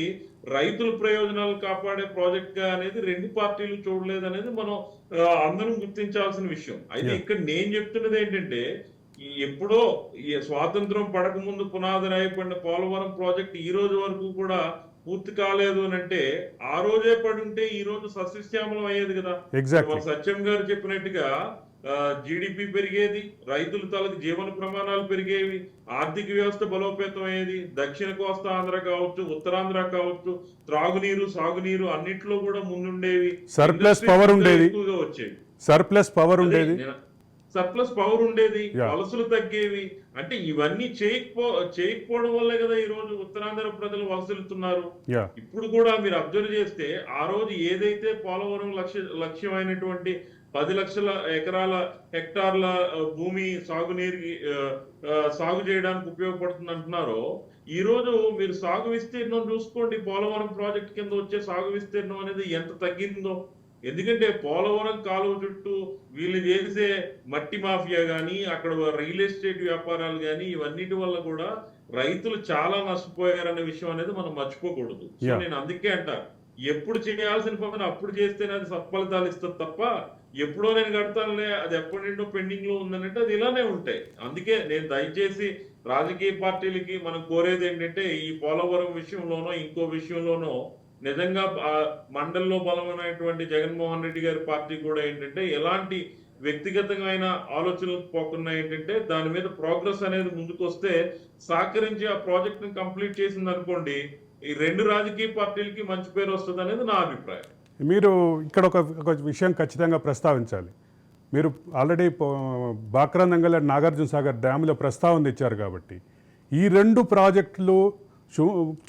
రైతుల ప్రయోజనాలు కాపాడే ప్రాజెక్ట్ గా అనేది రెండు పార్టీలు చూడలేదు అనేది మనం అందరం గుర్తించాల్సిన విషయం. అయితే ఇక్కడ నేను చెప్తున్నది ఏంటంటే, ఎప్పుడో ఈ స్వాతంత్రం పడక ముందు పునాది రాయబడిన పోలవరం ప్రాజెక్ట్ ఈ రోజు వరకు కూడా పూర్తి కాలేదు అని అంటే, ఆ రోజే పడి ఉంటే ఈ రోజు సస్యశ్యామలం అయ్యేది కదా. సత్యం గారు చెప్పినట్టుగా జీడిపి పెరిగేది, రైతుల తలకు జీవన ప్రమాణాలు పెరిగేవి, ఆర్థిక వ్యవస్థ బలోపేతం అయ్యేది. దక్షిణ కోస్తా ఆంధ్ర కావచ్చు, ఉత్తరాంధ్ర కావచ్చు, త్రాగునీరు సాగునీరు అన్నిట్లో కూడా ముందుండేవి. సర్ప్లస్ పవర్ ఉండేది, ఎక్కువగా వచ్చేవి. సర్ప్లస్ పవర్ ఉండేది, వలసలు తగ్గేవి. అంటే ఇవన్నీ చేయకపోవడం వల్లే కదా ఈ రోజు ఉత్తరాంధ్ర ప్రజలు వలసలుతున్నారు. ఇప్పుడు కూడా మీరు అబ్జర్వ్ చేస్తే, ఆ రోజు ఏదైతే పోలవరం లక్ష్యమైనటువంటి 10 లక్షల ఎకరాల హెక్టార్ల భూమి సాగునీరు సాగు చేయడానికి ఉపయోగపడుతుంది అంటున్నారో, ఈ రోజు మీరు సాగు విస్తీర్ణం చూసుకోండి, పోలవరం ప్రాజెక్ట్ కింద వచ్చే సాగు విస్తీర్ణం అనేది ఎంత తగ్గిందో. ఎందుకంటే పోలవరం కాలువ చుట్టూ వీళ్ళు చేసే మట్టి మాఫియా కానీ, అక్కడ రియల్ ఎస్టేట్ వ్యాపారాలు కానీ, ఇవన్నిటి వల్ల కూడా రైతులు చాలా నష్టపోయారనే విషయం అనేది మనం మర్చిపోకూడదు. సో నేను అందుకే అంటా, ఎప్పుడు చేయాల్సిన పని అప్పుడు చేస్తేనే అది సత్ఫలితాలు ఇస్తుంది తప్ప, ఎప్పుడో నేను కడతానులే అది ఎప్పటి నుండో పెండింగ్ లో ఉందనంటే అది ఇలానే ఉంటాయి. అందుకే నేను దయచేసి రాజకీయ పార్టీలకి మనం కోరేది ఏంటంటే, ఈ పోలవరం విషయంలోనో ఇంకో విషయంలోనో నిజంగా మండలిలో బలమైనటువంటి జగన్మోహన్ రెడ్డి గారి పార్టీ కూడా ఏంటంటే, ఎలాంటి వ్యక్తిగతమైన ఆలోచనలు పోకుండా ఏంటంటే దాని మీద ప్రోగ్రెస్ అనేది ముందుకు వస్తే సహకరించి ఆ ప్రాజెక్ట్ ని కంప్లీట్ చేసింది అనుకోండి, ఈ రెండు రాజకీయ పార్టీలకి మంచి పేరు వస్తుంది అనేది నా అభిప్రాయం. మీరు ఇక్కడ ఒక విషయం ఖచ్చితంగా ప్రస్తావించాలి. మీరు ఆల్రెడీ బాక్రా నంగల్ నాగార్జున సాగర్ డ్యాములో ప్రస్తావన తెచ్చారు కాబట్టి, ఈ రెండు ప్రాజెక్టులు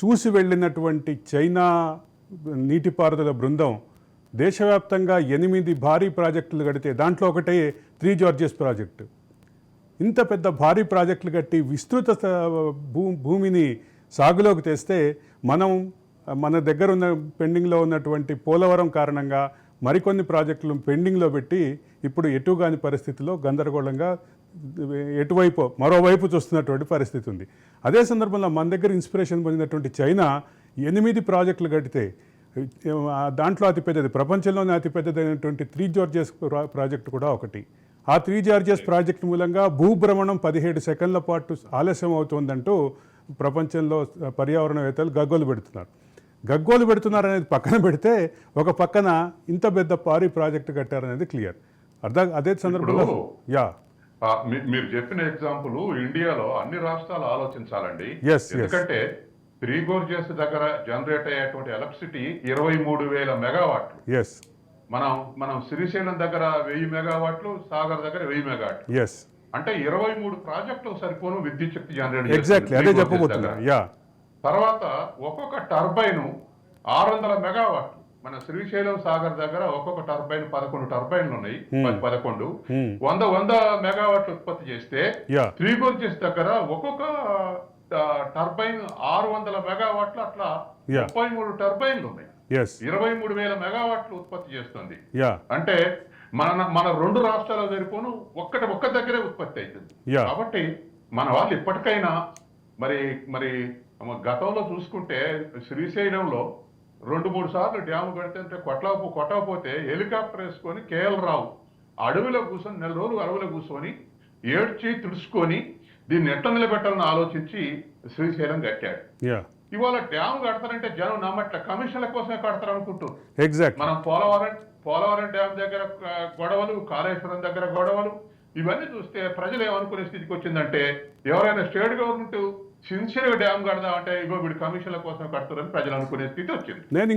చూసి వెళ్ళినటువంటి చైనా నీటిపారుదల బృందం దేశవ్యాప్తంగా 8 భారీ ప్రాజెక్టులు కడితే దాంట్లో ఒకటే 3 జార్జెస్ ప్రాజెక్టు. ఇంత పెద్ద భారీ ప్రాజెక్టులు కట్టి విస్తృత భూమిని సాగులోకి తెస్తే మన దగ్గర ఉన్న పెండింగ్లో ఉన్నటువంటి పోలవరం కారణంగా మరికొన్ని ప్రాజెక్టులు పెండింగ్లో పెట్టి ఇప్పుడు ఎటుగాని పరిస్థితిలో గందరగోళంగా మరోవైపు చూస్తున్నటువంటి పరిస్థితి ఉంది. అదే సందర్భంలో మన దగ్గర ఇన్స్పిరేషన్ పొందినటువంటి చైనా 8 ప్రాజెక్టులు కడితే దాంట్లో అతిపెద్దది, ప్రపంచంలోనే అతిపెద్దదైనటువంటి 3 జార్జెస్ ప్రాజెక్టు కూడా ఒకటి. ఆ 3 జార్జెస్ ప్రాజెక్టు మూలంగా భూభ్రమణం 17 సెకండ్ల పాటు ఆలస్యం అవుతుందంటూ ప్రపంచంలో పర్యావరణవేత్తలు గగ్గోలు పెడుతున్నారు అనేది పక్కన పెడితే, ఒక పక్కన ఇంత పెద్ద భారీ ప్రాజెక్టు కట్టారనేది క్లియర్. అదే సందర్భంలో మీరు చెప్పిన ఎగ్జాంపుల్ ఇండియాలో అన్ని రాష్ట్రాలు ఆలోచించాలండి. ఎందుకంటే 3 గోర్జెస్ దగ్గర జనరేట్ అయ్యేటువంటి ఎలక్ట్రిసిటీ 23,000 మెగావాట్లు. మనం శ్రీశైలం దగ్గర 1000 మెగావాట్లు, సాగర్ దగ్గర 1000 మెగావాట్లు. అంటే 23 ప్రాజెక్టులు సరిపోను విద్యుత్ శక్తి జనరేట్. తర్వాత ఒక్కొక్క టర్బైన్ 600 మెగావాట్లు. మన శ్రీశైలం సాగర్ దగ్గర ఒక్కొక్క టర్బైన్ 11 టర్బైన్లు ఉన్నాయి. 11 100 మెగావాట్లు ఉత్పత్తి చేస్తే 3 గోర్జెస్ దగ్గర ఒక్కొక్క టర్బైన్ 600 మెగావాట్లు, అట్లా 33 టర్బైన్లు ఉన్నాయి. 23,000 మెగావాట్లు ఉత్పత్తి చేస్తుంది. అంటే మన రెండు రాష్ట్రాల సరిపోను ఒక్క దగ్గరే ఉత్పత్తి అవుతుంది. కాబట్టి మన వాళ్ళు ఇప్పటికైనా మరి గతంలో చూసుకుంటే శ్రీశైలంలో 2-3 సార్లు డ్యాము కడితే కొట్టకపోతే హెలికాప్టర్ వేసుకొని కేఎల్ రావు అడవిలో కూర్చొని 4 రోజులు అడవిలో కూర్చొని ఏడ్చి తుడుచుకొని దీన్ని ఎట్లా నిలబెట్టాలని ఆలోచించి శ్రీశైలం కట్టాడు. ఇవాళ డ్యాము కడతారంటే జనం నమ్మట్ల, కమిషన్ల కోసమే కడతారు అనుకుంటారు. మనం పోలవరం డ్యామ్ దగ్గర గొడవలు, కాళేశ్వరం దగ్గర గొడవలు, ఇవన్నీ చూస్తే ప్రజలు ఏమనుకునే స్థితికి వచ్చిందంటే, ఎవరైనా స్టేట్ గవర్నమెంట్ సిన్సియర్గా డ్యామ్ కడదామంటే ఇగో వీడు కమిషన్ల కోసం కడతారని ప్రజలు అనుకునే స్థితి వచ్చింది. నేను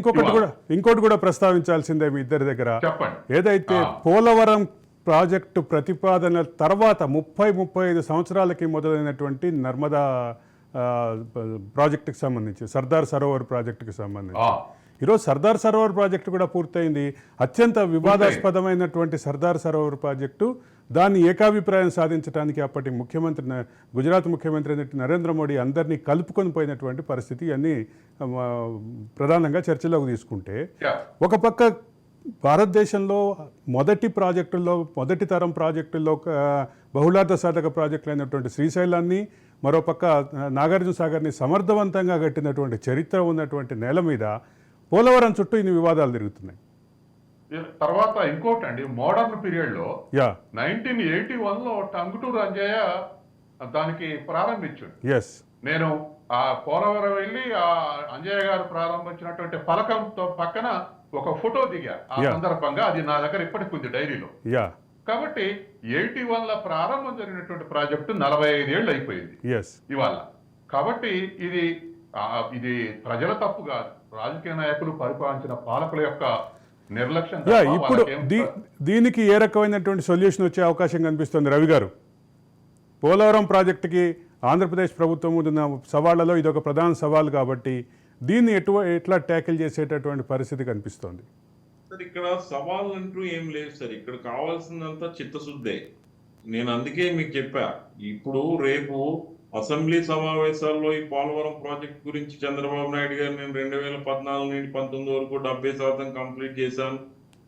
ఇంకోటి కూడా ప్రస్తావించాల్సిందే మీ ఇద్దరి దగ్గర. చెప్పండి. ఏదైతే పోలవరం ప్రాజెక్టు ప్రతిపాదన తర్వాత 30-35 సంవత్సరాలకి మొదలైనటువంటి నర్మదా ప్రాజెక్టుకి సంబంధించి, సర్దార్ సరోవర్ ప్రాజెక్టుకి సంబంధించి, ఈరోజు సర్దార్ సరోవర్ ప్రాజెక్టు కూడా పూర్తయింది. అత్యంత వివాదాస్పదమైనటువంటి సర్దార్ సరోవర్ ప్రాజెక్టు, దాన్ని ఏకాభిప్రాయం సాధించడానికి అప్పటి గుజరాత్ ముఖ్యమంత్రి నరేంద్ర మోడీ అందరినీ కలుపుకొని పోయినటువంటి పరిస్థితి అన్ని ప్రధానంగా చర్చలోకి తీసుకుంటే, ఒక పక్క భారతదేశంలో మొదటి తరం ప్రాజెక్టుల్లో బహుళార్థ సాధక ప్రాజెక్టులు అయినటువంటి శ్రీశైలాన్ని, మరోపక్క నాగార్జున సాగర్ని సమర్థవంతంగా కట్టినటువంటి చరిత్ర ఉన్నటువంటి నేల మీద పోలవరం చుట్టూ ఇన్ని వివాదాలు తిరుగుతున్నాయి. తర్వాత ఇంకోటి అండి, మోడర్న్ పీరియడ్ లో 1981లో టంగుటూరు అంజయ్య దానికి ప్రారంభించాడు. నేను ఆ పోలవరం వెళ్ళి ఆ అంజయ్య గారు ప్రారంభించినటువంటి పలకంతో పక్కన ఒక ఫోటో దిగా. ఆ సందర్భంగా అది నా దగ్గర ఇప్పటికి ఉంది డైరీలో. కాబట్టి 81లో ప్రారంభం జరిగినటువంటి ప్రాజెక్టు 45 ఏళ్ళు అయిపోయింది ఇవాళ. కాబట్టి ఇది ప్రజల తప్పు కాదు, రాజకీయ నాయకులు పరిపాలించిన పాలకుల యొక్క నిర్లక్ష్యం. ఇప్పుడు దీనికి ఏ రకమైనటువంటి సొల్యూషన్ వచ్చే అవకాశం కనిపిస్తుంది రవి గారు? పోలవరం ప్రాజెక్టుకి ఆంధ్రప్రదేశ్ ప్రభుత్వం ఉన్న సవాళ్లలో ఇదొక ప్రధాన సవాల్ కాబట్టి దీన్ని ఎట్లా ట్యాకిల్ చేసేటటువంటి పరిస్థితి కనిపిస్తోంది? సార్ ఇక్కడ సవాల్ అంటూ ఏం లేదు సార్. ఇక్కడ కావాల్సిందంతా చిత్తశుద్ధే. నేను అందుకే మీకు చెప్పా. ఇప్పుడు రేపు అసెంబ్లీ సమావేశాల్లో ఈ పోలవరం ప్రాజెక్ట్ గురించి చంద్రబాబు నాయుడు గారు నేను 2014 నుండి 19 వరకు 70% కంప్లీట్ చేశాను.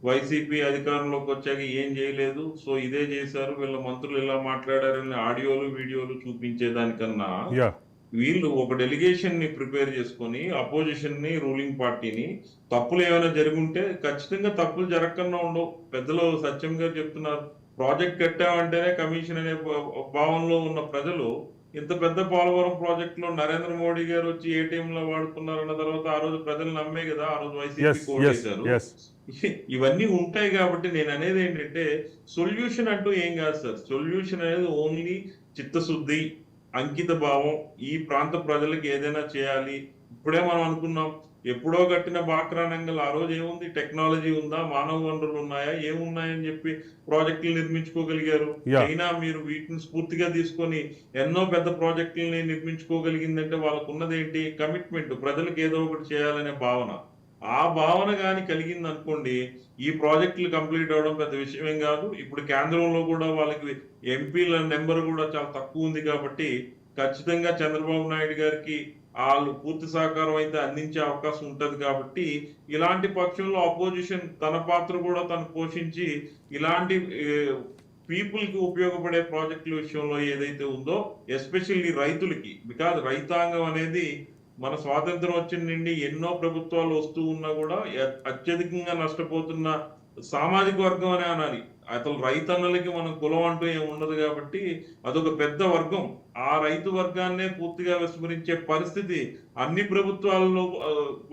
వైసీపీ అధికారంలోకి వచ్చాక ఏం చేయలేదు. సో ఇదే చేశారు, వీళ్ళ మంత్రులు ఇలా మాట్లాడారని ఆడియోలు వీడియోలు చూపించేదానికన్నా యా వీళ్ళు ఒక డెలిగేషన్ ని ప్రిపేర్ చేసుకొని అపోజిషన్ ని రూలింగ్ పార్టీని తప్పులు ఏమైనా జరుగుంటే ఖచ్చితంగా తప్పులు జరగకుండా ఉండవు. పెద్దలు సత్యం గారు చెప్తున్నారు, ప్రాజెక్ట్ కట్టామంటేనే కమిషన్ అనే భావనలో ఉన్న ప్రజలు ఇంత పెద్ద పోలవరం ప్రాజెక్ట్ లో నరేంద్ర మోడీ గారు వచ్చి ఏటీఎం లో వాడుకున్నారన్న తర్వాత ఆ రోజు ప్రజలు నమ్మే కదా ఆ రోజు వైసీపీ ఎస్ కోటేశారు. ఎస్ ఇవన్నీ ఉంటాయి కాబట్టి నేను అనేది ఏంటంటే సొల్యూషన్ అంటూ ఏం కాదు సార్. సొల్యూషన్ అనేది ఓన్లీ చిత్తశుద్ధి, అంకిత భావం. ఈ ప్రాంత ప్రజలకు ఏదైనా చేయాలి. ఇప్పుడే మనం అనుకున్నాం, ఎప్పుడో కట్టిన బాక్రానంగల్ ఆ రోజు ఏముంది, టెక్నాలజీ ఉందా, మానవ వనరులు ఉన్నాయా, ఏమున్నాయని చెప్పి ప్రాజెక్టులు నిర్మించుకోగలిగారు. అయినా మీరు వీటిని స్ఫూర్తిగా తీసుకొని ఎన్నో పెద్ద ప్రాజెక్టులని నిర్మించుకోగలిగిందంటే వాళ్ళకు ఉన్నది ఏంటి, కమిట్మెంట్, ప్రజలకు ఏదో ఒకటి చేయాలనే భావన. ఆ భావన కానీ కలిగింది అనుకోండి, ఈ ప్రాజెక్టులు కంప్లీట్ అవడం పెద్ద విషయం ఏం కాదు. ఇప్పుడు కేంద్రంలో కూడా వాళ్ళకి ఎంపీల నెంబర్ కూడా చాలా తక్కువ ఉంది కాబట్టి ఖచ్చితంగా చంద్రబాబు నాయుడు గారికి వాళ్ళు పూర్తి సహకారం అయితే అందించే అవకాశం ఉంటది. కాబట్టి ఇలాంటి పక్షంలో అపోజిషన్ తన పాత్ర కూడా తను పోషించి ఇలాంటి పీపుల్ కి ఉపయోగపడే ప్రాజెక్టుల విషయంలో ఏదైతే ఉందో ఎస్పెషల్లీ రైతులకి, బికాజ్ రైతాంగం అనేది మన స్వాతంత్రం వచ్చిన నుండి ఎన్నో ప్రభుత్వాలు వస్తూ ఉన్నా కూడా అత్యధికంగా నష్టపోతున్న సామాజిక వర్గం అనే అనాలి. అసలు రైతన్నలకి మనం కులం అంటూ ఏమి ఉండదు కాబట్టి అదొక పెద్ద వర్గం. ఆ రైతు వర్గాన్నే పూర్తిగా విస్మరించే పరిస్థితి అన్ని ప్రభుత్వాల్లో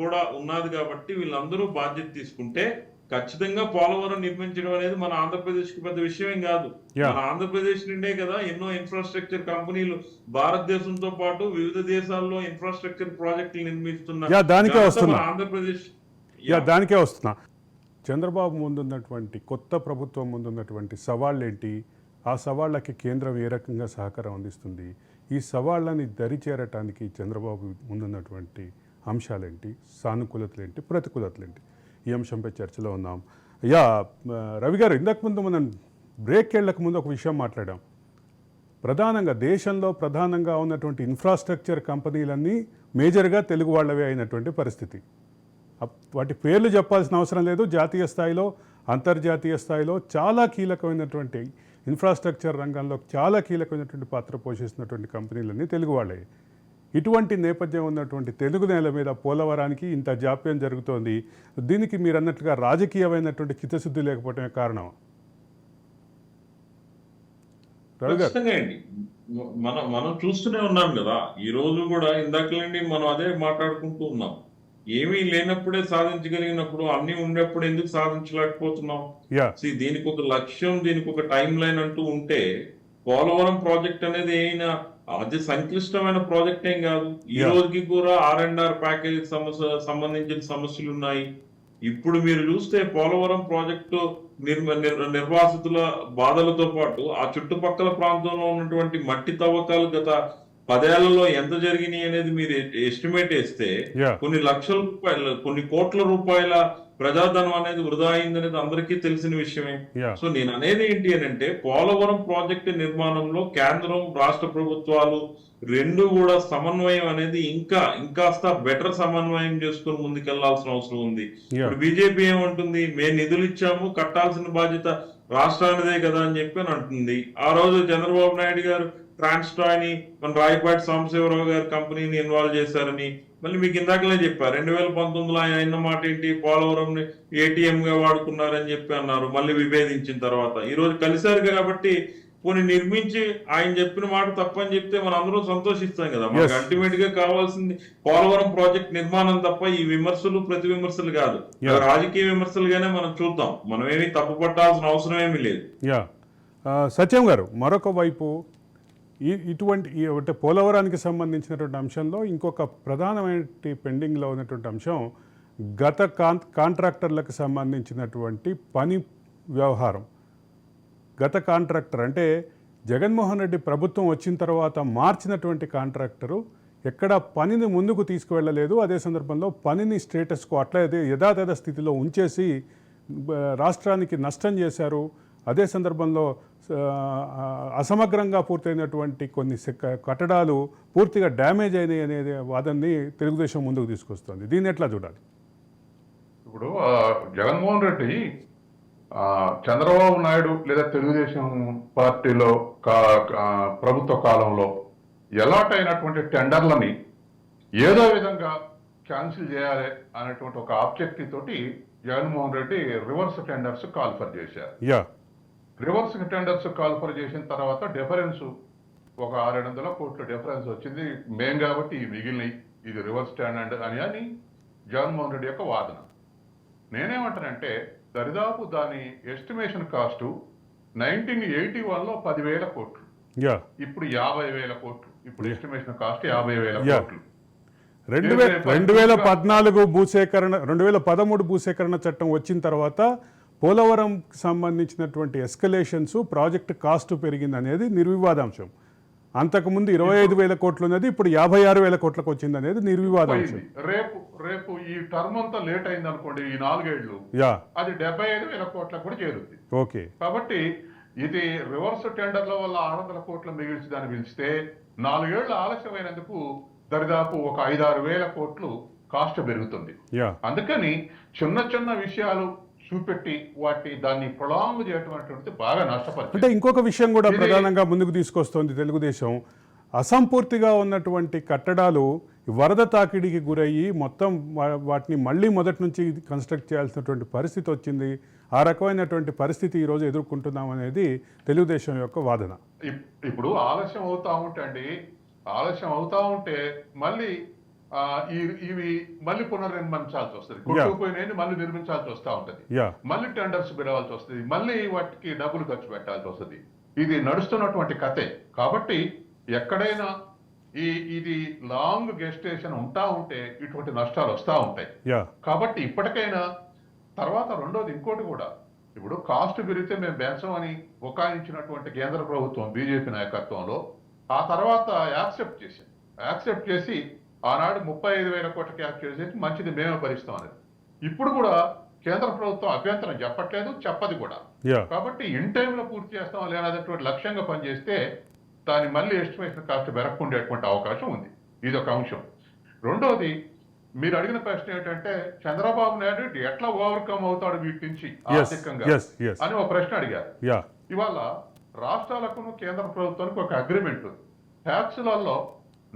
కూడా ఉన్నది. కాబట్టి వీళ్ళందరూ బాధ్యత తీసుకుంటే ఖచ్చితంగా పోలవరం నిర్మించడం అనేది మన ఆంధ్రప్రదేశ్ కి పెద్ద విషయం కాదు. మన ఆంధ్రప్రదేశ్ నుండే కదా ఎన్నో ఇన్ఫ్రాస్ట్రక్చర్ కంపెనీలు భారతదేశంతో పాటు వివిధ దేశాల్లో ఇన్ఫ్రాస్ట్రక్చర్ ప్రాజెక్టులు నిర్మిస్తున్న ఆంధ్రప్రదేశ్. దానికే వస్తున్నా. చంద్రబాబు ముందున్నటువంటి, కొత్త ప్రభుత్వం ముందున్నటువంటి సవాళ్ళు ఏంటి, ఆ సవాళ్ళకి కేంద్రం ఏ రకంగా సహకారం అందిస్తుంది, ఈ సవాళ్ళని దరిచేరటానికి చంద్రబాబు ముందున్నటువంటి అంశాలేంటి, సానుకూలతలేంటి, ప్రతికూలతలేంటి, ఈ అంశంపై చర్చలో ఉన్నాం. రవి గారు, ఇంతకు ముందు మనం బ్రేక్ వెళ్ళక ముందు ఒక విషయం మాట్లాడాం. ప్రధానంగా దేశంలో ప్రధానంగా ఉన్నటువంటి ఇన్ఫ్రాస్ట్రక్చర్ కంపెనీలన్నీ మేజర్గా తెలుగు వాళ్ళవే అయినటువంటి పరిస్థితి. వాటి పేర్లు చెప్పాల్సిన అవసరం లేదు. జాతీయ స్థాయిలో, అంతర్జాతీయ స్థాయిలో చాలా కీలకమైనటువంటి ఇన్ఫ్రాస్ట్రక్చర్ రంగంలో చాలా కీలకమైనటువంటి పాత్ర పోషిస్తున్నటువంటి కంపెనీలన్నీ తెలుగు వాళ్ళే. ఇటువంటి నేపథ్యం ఉన్నటువంటి తెలుగు నేల మీద పోలవరానికి ఇంత జాప్యం జరుగుతోంది. దీనికి మీరు అన్నట్లుగా రాజకీయమైనటువంటి చిత్తశుద్ధి లేకపోవటమే కారణం. మనం చూస్తూనే ఉన్నాం కదా, ఈ రోజు కూడా ఇందాకలండి మనం అదే మాట్లాడుకుంటూ ఉన్నాం. ఏమీ లేనప్పుడే సాధించగలిగినప్పుడు, అన్ని ఉన్నప్పుడు ఎందుకు సాధించలేకపోతున్నాం? దీనికి ఒక లక్ష్యం, దీనికి ఒక టైం లైన్ అంటూ ఉంటే పోలవరం ప్రాజెక్ట్ అనేది అయినా అది సంక్లిష్టమైన ప్రాజెక్ట్ ఏం కాదు. ఈ రోజుకి కూడా R&R ప్యాకేజ్ సంబంధించిన సమస్యలు ఉన్నాయి. ఇప్పుడు మీరు చూస్తే పోలవరం ప్రాజెక్టు నిర్వాసితుల బాధలతో పాటు ఆ చుట్టుపక్కల ప్రాంతంలో ఉన్నటువంటి మట్టి తవ్వకాలు గత 10 ఏళ్లలో ఎంత జరిగినాయి అనేది మీరు ఎస్టిమేట్ వేస్తే కొన్ని లక్షల రూపాయలు, కొన్ని కోట్ల రూపాయల ప్రజాధనం అనేది వృధా అయింది అనేది అందరికీ తెలిసిన విషయమే. సో నేను అనేది ఏంటి అని అంటే, పోలవరం ప్రాజెక్టు నిర్మాణంలో కేంద్రం, రాష్ట్ర ప్రభుత్వాలు రెండు కూడా సమన్వయం అనేది ఇంకాస్త బెటర్ సమన్వయం చేసుకుని ముందుకెళ్లాల్సిన అవసరం ఉంది. ఇప్పుడు బీజేపీ ఏమంటుంది, మేము నిధులు ఇచ్చాము, కట్టాల్సిన బాధ్యత రాష్ట్రానిదే కదా అని చెప్పి అని అంటుంది. ఆ రోజు చంద్రబాబు నాయుడు గారు ట్రాన్స్ట్రాయ్ని, మన రాయపాటి సాంబశివరావు గారి కంపెనీని ఇన్వాల్వ్ చేశారని మళ్ళీ మీకు ఇందాకలే చెప్పారు. 2019లో ఆయన అయిన మాట ఏంటి, పోలవరం ఏటీఎం గా వాడుకున్నారని చెప్పి అన్నారు. మళ్ళీ విభేదించిన తర్వాత ఈ రోజు కలిశారు కాబట్టి పోనీ నిర్మించి ఆయన చెప్పిన మాట తప్పని చెప్తే మనం అందరూ సంతోషిస్తాం కదా. మనకు అల్టిమేట్ గా కావాల్సింది పోలవరం ప్రాజెక్ట్ నిర్మాణం తప్ప ఈ విమర్శలు, ప్రతి విమర్శలు కాదు, రాజకీయ విమర్శలుగానే మనం చూద్దాం. మనం ఏమి తప్పు పట్టాల్సిన అవసరం ఏమీ లేదు. సత్యం గారు, మరొక వైపు ఇటువంటి అంటే పోలవరానికి సంబంధించినటువంటి అంశంలో ఇంకొక ప్రధానమైన పెండింగ్లో ఉన్నటువంటి అంశం గత కాంట్రాక్టర్లకు సంబంధించినటువంటి పని వ్యవహారం. గత కాంట్రాక్టర్ అంటే జగన్మోహన్ రెడ్డి ప్రభుత్వం వచ్చిన తర్వాత మార్చినటువంటి కాంట్రాక్టరు ఎక్కడ పనిని ముందుకు తీసుకువెళ్ళలేదు. అదే సందర్భంలో పనిని స్టేటస్కు అట్లా యథాతథ స్థితిలో ఉంచేసి రాష్ట్రానికి నష్టం చేశారు. అదే సందర్భంలో అసమగ్రంగా పూర్తయినటువంటి కొన్ని కట్టడాలు పూర్తిగా డ్యామేజ్ అయినాయి అనే వాదనని తెలుగుదేశం ముందుకు తీసుకొస్తుంది. దీన్ని ఎట్లా చూడాలి? ఇప్పుడు జగన్మోహన్ రెడ్డి చంద్రబాబు నాయుడు లేదా తెలుగుదేశం పార్టీలో ప్రభుత్వ కాలంలో ఎలాట్ అయినటువంటి టెండర్లని ఏదో విధంగా క్యాన్సిల్ చేయాలి అనేటువంటి ఒక ఆబ్జెక్టివ్ తోటి Jaganmohan Reddy reverse tenders call for చేశారు. రివర్స్ టెండర్స్ కాల్ఫర్ చేసిన తర్వాత డిఫరెన్స్ ఒక 600 కోట్ల డిఫరెన్స్ వచ్చింది మేం కాబట్టి ఈ మిగిలినవి ఇది రివర్స్ టెండర్ అని జగన్మోహన్ రెడ్డి యొక్క వాదన. నేనేమంటానంటే దరిదాపు దాని ఎస్టిమేషన్ కాస్ట్ 1981లో 10,000 కోట్లు, ఇప్పుడు 50,000 కోట్లు. ఇప్పుడు ఎస్టిమేషన్ కాస్ట్ 50,000 కోట్లు. 2014 భూసేకరణ 2013 భూసేకరణ చట్టం వచ్చిన తర్వాత పోలవరం సంబంధించినటువంటి ఎస్కలేషన్స్, ప్రాజెక్ట్ కాస్ట్ పెరిగింది అనేది నిర్వివాదాంశం. అంతకుముందు 25,000 కోట్లు ఉన్నది ఇప్పుడు 56,000 కోట్లకు వచ్చింది అనేది నిర్వివాదాంశం. రేపు ఈ టర్మ్ అంతా లేట్ అయింది అనుకోండి, ఈ 4 ఏళ్ళు అది 75,000 కోట్లకు కూడా చేరుద్ది. ఓకే, కాబట్టి ఇది రివర్స్ టెండర్ల వల్ల 600 కోట్లు మిగిల్చి దాన్ని పిలిస్తే 4 ఏళ్లు ఆలస్యమైనందుకు దరిదాపు ఒక 5-6 వేల కోట్లు కాస్ట్ పెరుగుతుంది. అందుకని చిన్న చిన్న విషయాలు చూపెట్టి దాన్ని ప్రొలాంగ్ చేయటం బాగా నష్టపడుతుంది. అంటే ఇంకొక విషయం కూడా ప్రధానంగా ముందుకు తీసుకొస్తోంది తెలుగుదేశం. అసంపూర్తిగా ఉన్నటువంటి కట్టడాలు వరద తాకిడికి గురయ్యి మొత్తం వాటిని మళ్ళీ మొదటి నుంచి కన్స్ట్రక్ట్ చేయాల్సినటువంటి పరిస్థితి వచ్చింది. ఆ రకమైనటువంటి పరిస్థితి ఈరోజు ఎదుర్కొంటున్నాం అనేది తెలుగుదేశం యొక్క వాదన. ఇప్పుడు ఆలస్యం అవుతా ఉంటే మళ్ళీ ఇవి మళ్ళీ పునర్నిర్మించాల్సి వస్తుంది. కొట్టుకుపోయినవి మళ్ళీ నిర్మించాల్సి వస్తూ ఉంటది. మళ్ళీ టెండర్స్ పిలవాల్సి వస్తుంది, మళ్ళీ వాటికి డబ్బులు ఖర్చు పెట్టాల్సి వస్తుంది. ఇది నడుస్తున్నటువంటి కథే. కాబట్టి ఎక్కడైనా ఇది లాంగ్ గెస్టేషన్ ఉంటా ఉంటే ఇటువంటి నష్టాలు వస్తూ ఉంటాయి. కాబట్టి ఇప్పటికైనా తర్వాత రెండోది ఇంకోటి కూడా, ఇప్పుడు కాస్ట్ పెరిగితే మేము బెంచం అని ఒకాయించినటువంటి కేంద్ర ప్రభుత్వం బీజేపీ నాయకత్వంలో ఆ తర్వాత యాక్సెప్ట్ చేసి ఆనాడు 35,000 కోట్లకి యాక్సెప్ట్ చేసి మంచిది మేమే భరిస్తాం అనేది. ఇప్పుడు కూడా కేంద్ర ప్రభుత్వం అభ్యంతరం చెప్పట్లేదు, చెప్పదు కూడా. కాబట్టి ఇన్ టైంలో పూర్తి చేస్తాం లేనటువంటి లక్ష్యంగా పనిచేస్తే దాని మళ్ళీ ఎస్టిమేషన్ కాస్ట్ పెరగకుండేటువంటి అవకాశం ఉంది. ఇది ఒక అంశం. రెండోది, మీరు అడిగిన ప్రశ్న ఏంటంటే చంద్రబాబు నాయుడు ఎట్లా ఓవర్కమ్ అవుతాడు వీటి నుంచి ఆర్థికంగా అని ఒక ప్రశ్న అడిగారు. ఇవాళ రాష్ట్రాలకు కేంద్ర ప్రభుత్వానికి ఒక అగ్రిమెంట్ ఉంది. ట్యాక్సులలో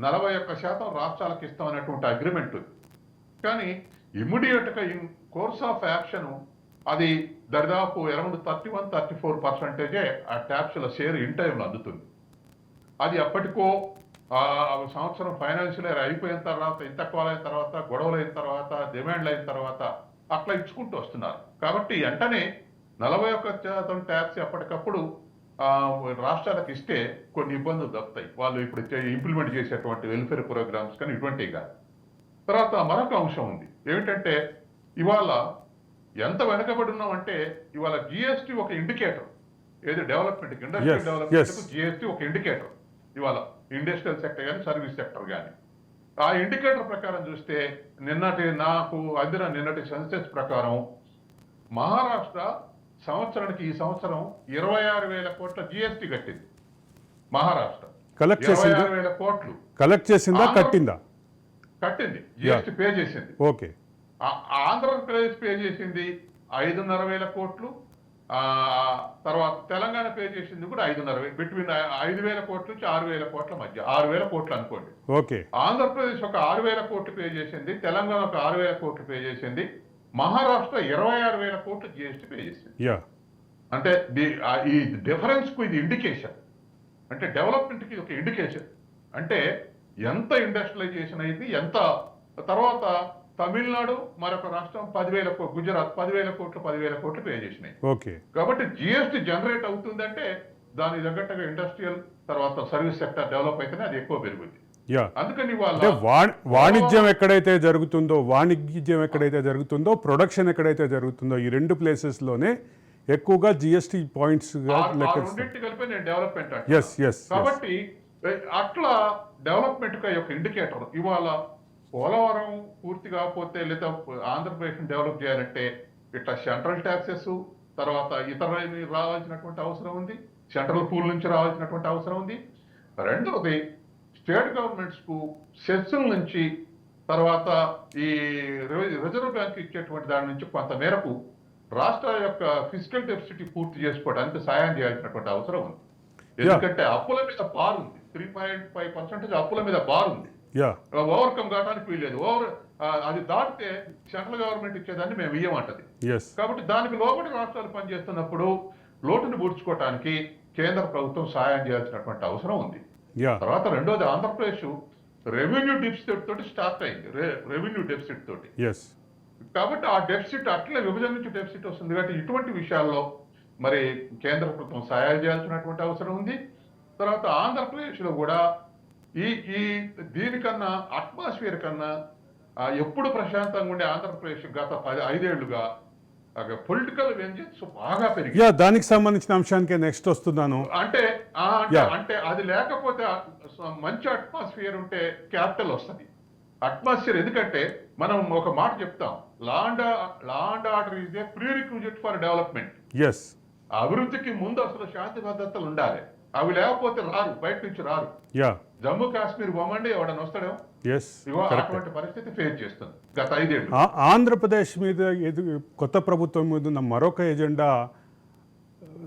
41% రాష్ట్రాలకు ఇస్తామనేటువంటి అగ్రిమెంట్ ఉంది. కానీ ఇమ్మీడియట్ గా ఇన్ కోర్స్ ఆఫ్ యాక్షన్ అది దరిదాపు అరౌండ్ 31-34% ఆ ట్యాక్సుల షేర్ ఇన్ టైంలో అందుతుంది. అది అప్పటికో సంవత్సరం ఫైనాన్షియల్ ఇయర్ అయిపోయిన తర్వాత, ఇంత అయిన తర్వాత, గొడవలు అయిన తర్వాత, డిమాండ్లు అయిన తర్వాత అట్లా ఇచ్చుకుంటూ వస్తున్నారు. కాబట్టి వెంటనే 41% ట్యాక్స్ ఎప్పటికప్పుడు రాష్ట్రాలకు ఇస్తే కొన్ని ఇబ్బందులు తప్పుతాయి. వాళ్ళు ఇప్పుడు ఇంప్లిమెంట్ చేసేటువంటి వెల్ఫేర్ ప్రోగ్రామ్స్ కానీ ఇటువంటివి కాదు. తర్వాత మరొక అంశం ఉంది ఏమిటంటే, ఇవాళ ఎంత వెనకబడి ఉన్నామంటే ఇవాళ జిఎస్టీ ఒక ఇండికేటర్. ఏది డెవలప్మెంట్, ఇండస్ట్రియల్ డెవలప్మెంట్ జిఎస్టీ ఒక ఇండికేటర్. ఇవాళ ఇండస్ట్రియల్ సెక్టర్ కానీ సర్వీస్ సెక్టర్ కానీ ఆ ఇండికేటర్ ప్రకారం చూస్తే నిన్నటి సెన్సెస్ ప్రకారం మహారాష్ట్ర ఈ సంవత్సరం 26,000 కోట్ల జిఎస్టీ కట్టింది. మహారాష్ట్ర 26,000 కోట్లు కలెక్ట్ చేసిందా, కట్టింది, జిఎస్టీ పే చేసింది. ఓకే. ఆంధ్రప్రదేశ్ పే చేసింది 5,500 కోట్లు. తర్వాత తెలంగాణ పే చేసింది కూడా 5,500, బిట్వీన్ 5,000 కోట్ల నుంచి 6,000 కోట్ల మధ్య, 6,000 కోట్లు అనుకోండి. ఓకే. ఆంధ్రప్రదేశ్ ఒక 6,000 కోట్లు పే చేసింది, తెలంగాణ ఒక 6,000 కోట్లు పే చేసింది, మహారాష్ట్ర 26,000 కోట్లు జిఎస్టీ పే చేసింది. అంటే ఈ డిఫరెన్స్ కు ఇది ఇండికేషన్. అంటే డెవలప్మెంట్ కి ఒక ఇండికేషన్. అంటే ఎంత ఇండస్ట్రియలైజేషన్ అయింది, ఎంత. తర్వాత తమిళనాడు మరొక రాష్ట్రం 10,000 గుజరాత్ 10,000 కోట్లు పే చేసినాయి. ఓకే. కాబట్టి జిఎస్టీ జనరేట్ అవుతుందంటే దాని తగ్గట్టుగా ఇండస్ట్రియల్ తర్వాత సర్వీస్ సెక్టర్ డెవలప్ అయితేనే అది ఎక్కువ పెరుగుతుంది. అందుకని వాణిజ్యం ఎక్కడైతే జరుగుతుందో ప్రొడక్షన్ ఎక్కడైతే జరుగుతుందో ఈ రెండు ప్లేసెస్ లోనే ఎక్కువగా జిఎస్టీ పాయింట్స్ కలిపి నేను డెవలప్మెంట్. కాబట్టి అట్లా డెవలప్మెంట్ యొక్క ఇండికేటర్. ఇవాళ పోలవరం పూర్తి కాకపోతే లేదా ఆంధ్రప్రదేశ్ డెవలప్ చేయాలంటే ఇట్లా సెంట్రల్ ట్యాక్సెస్, తర్వాత ఇతర రావాల్సినటువంటి అవసరం ఉంది, సెంట్రల్ పూల్ నుంచి రావాల్సినటువంటి అవసరం ఉంది. రెండవది స్టేట్ గవర్నమెంట్స్ కు సెస్సుల నుంచి, తర్వాత ఈ రిజర్వ్ బ్యాంక్ ఇచ్చేటువంటి దాని నుంచి కొంత మేరకు రాష్ట్ర యొక్క ఫిజికల్ డెఫిసిట్ పూర్తి చేసుకోవడానికి సాయం చేయాల్సినటువంటి అవసరం ఉంది. ఎందుకంటే అప్పుల మీద బార్ ఉంది, 3.5% అప్పుల మీద బార్ ఉంది. యా ఓవర్కమ్ కావడానికి వీల్లేదు. అది దాటితే సెంట్రల్ గవర్నమెంట్ ఇచ్చేదాన్ని మేము ఇయ్యమంటది. ఎస్ కాబట్టి దానికి లోబడి రాష్ట్రాలు పనిచేస్తున్నప్పుడు లోటును పూడ్చుకోవటానికి కేంద్ర ప్రభుత్వం సాయం చేయాల్సినటువంటి అవసరం ఉంది. యా తర్వాత రెండోది, ఆంధ్రప్రదేశ్ రెవెన్యూ డెఫిసిట్ తోటి స్టార్ట్ అయింది, రెవెన్యూ డెఫిసిట్ తోటి. ఎస్ కాబట్టి ఆ డెఫిసిట్ అట్లే విభజన నుంచి డెఫిసిట్ వస్తుంది. కాబట్టి ఇటువంటి విషయాల్లో మరి కేంద్ర ప్రభుత్వం సహాయం చేయాల్సినటువంటి అవసరం ఉంది. తర్వాత ఆంధ్రప్రదేశ్ లో కూడా ఈ దీనికన్నా అట్మాస్ఫియర్ కన్నా ఎప్పుడు ప్రశాంతంగా ఉండే ఆంధ్రప్రదేశ్ గత 5 ఏళ్లుగా పొలిటికల్ వెంజెన్స్ బాగా పెరిగింది. యా దానికి సంబంధించిన అంశానికే నెక్స్ట్ వస్తున్నాను. అంటే Yeah. అంటే అది లేకపోతే మంచి అట్మాస్ఫియర్ ఉంటే క్యాపిటల్ వస్తుంది. అట్మాస్ఫియర్ ఎందుకంటే మనం ఒక మాట చెప్తాం, law and order is a prerequisite for development. Yes అభివృద్ధికి ముందు అసలు శాంతి భద్రతలు ఉండాలి. అవి లేకపోతే రారు, బయట నుంచి రారు. యా జమ్మూ కాశ్మీర్ బొమ్మండి ఎవడన్నా వస్తాడో ఎస్ ఇగో అటువంటి పరిస్థితి ఫేస్ చేస్తుంది గత 5 ఏళ్ళు. ఆంధ్రప్రదేశ్ మీద కొత్త ప్రభుత్వం మీద ఉన్న మరొక ఎజెండా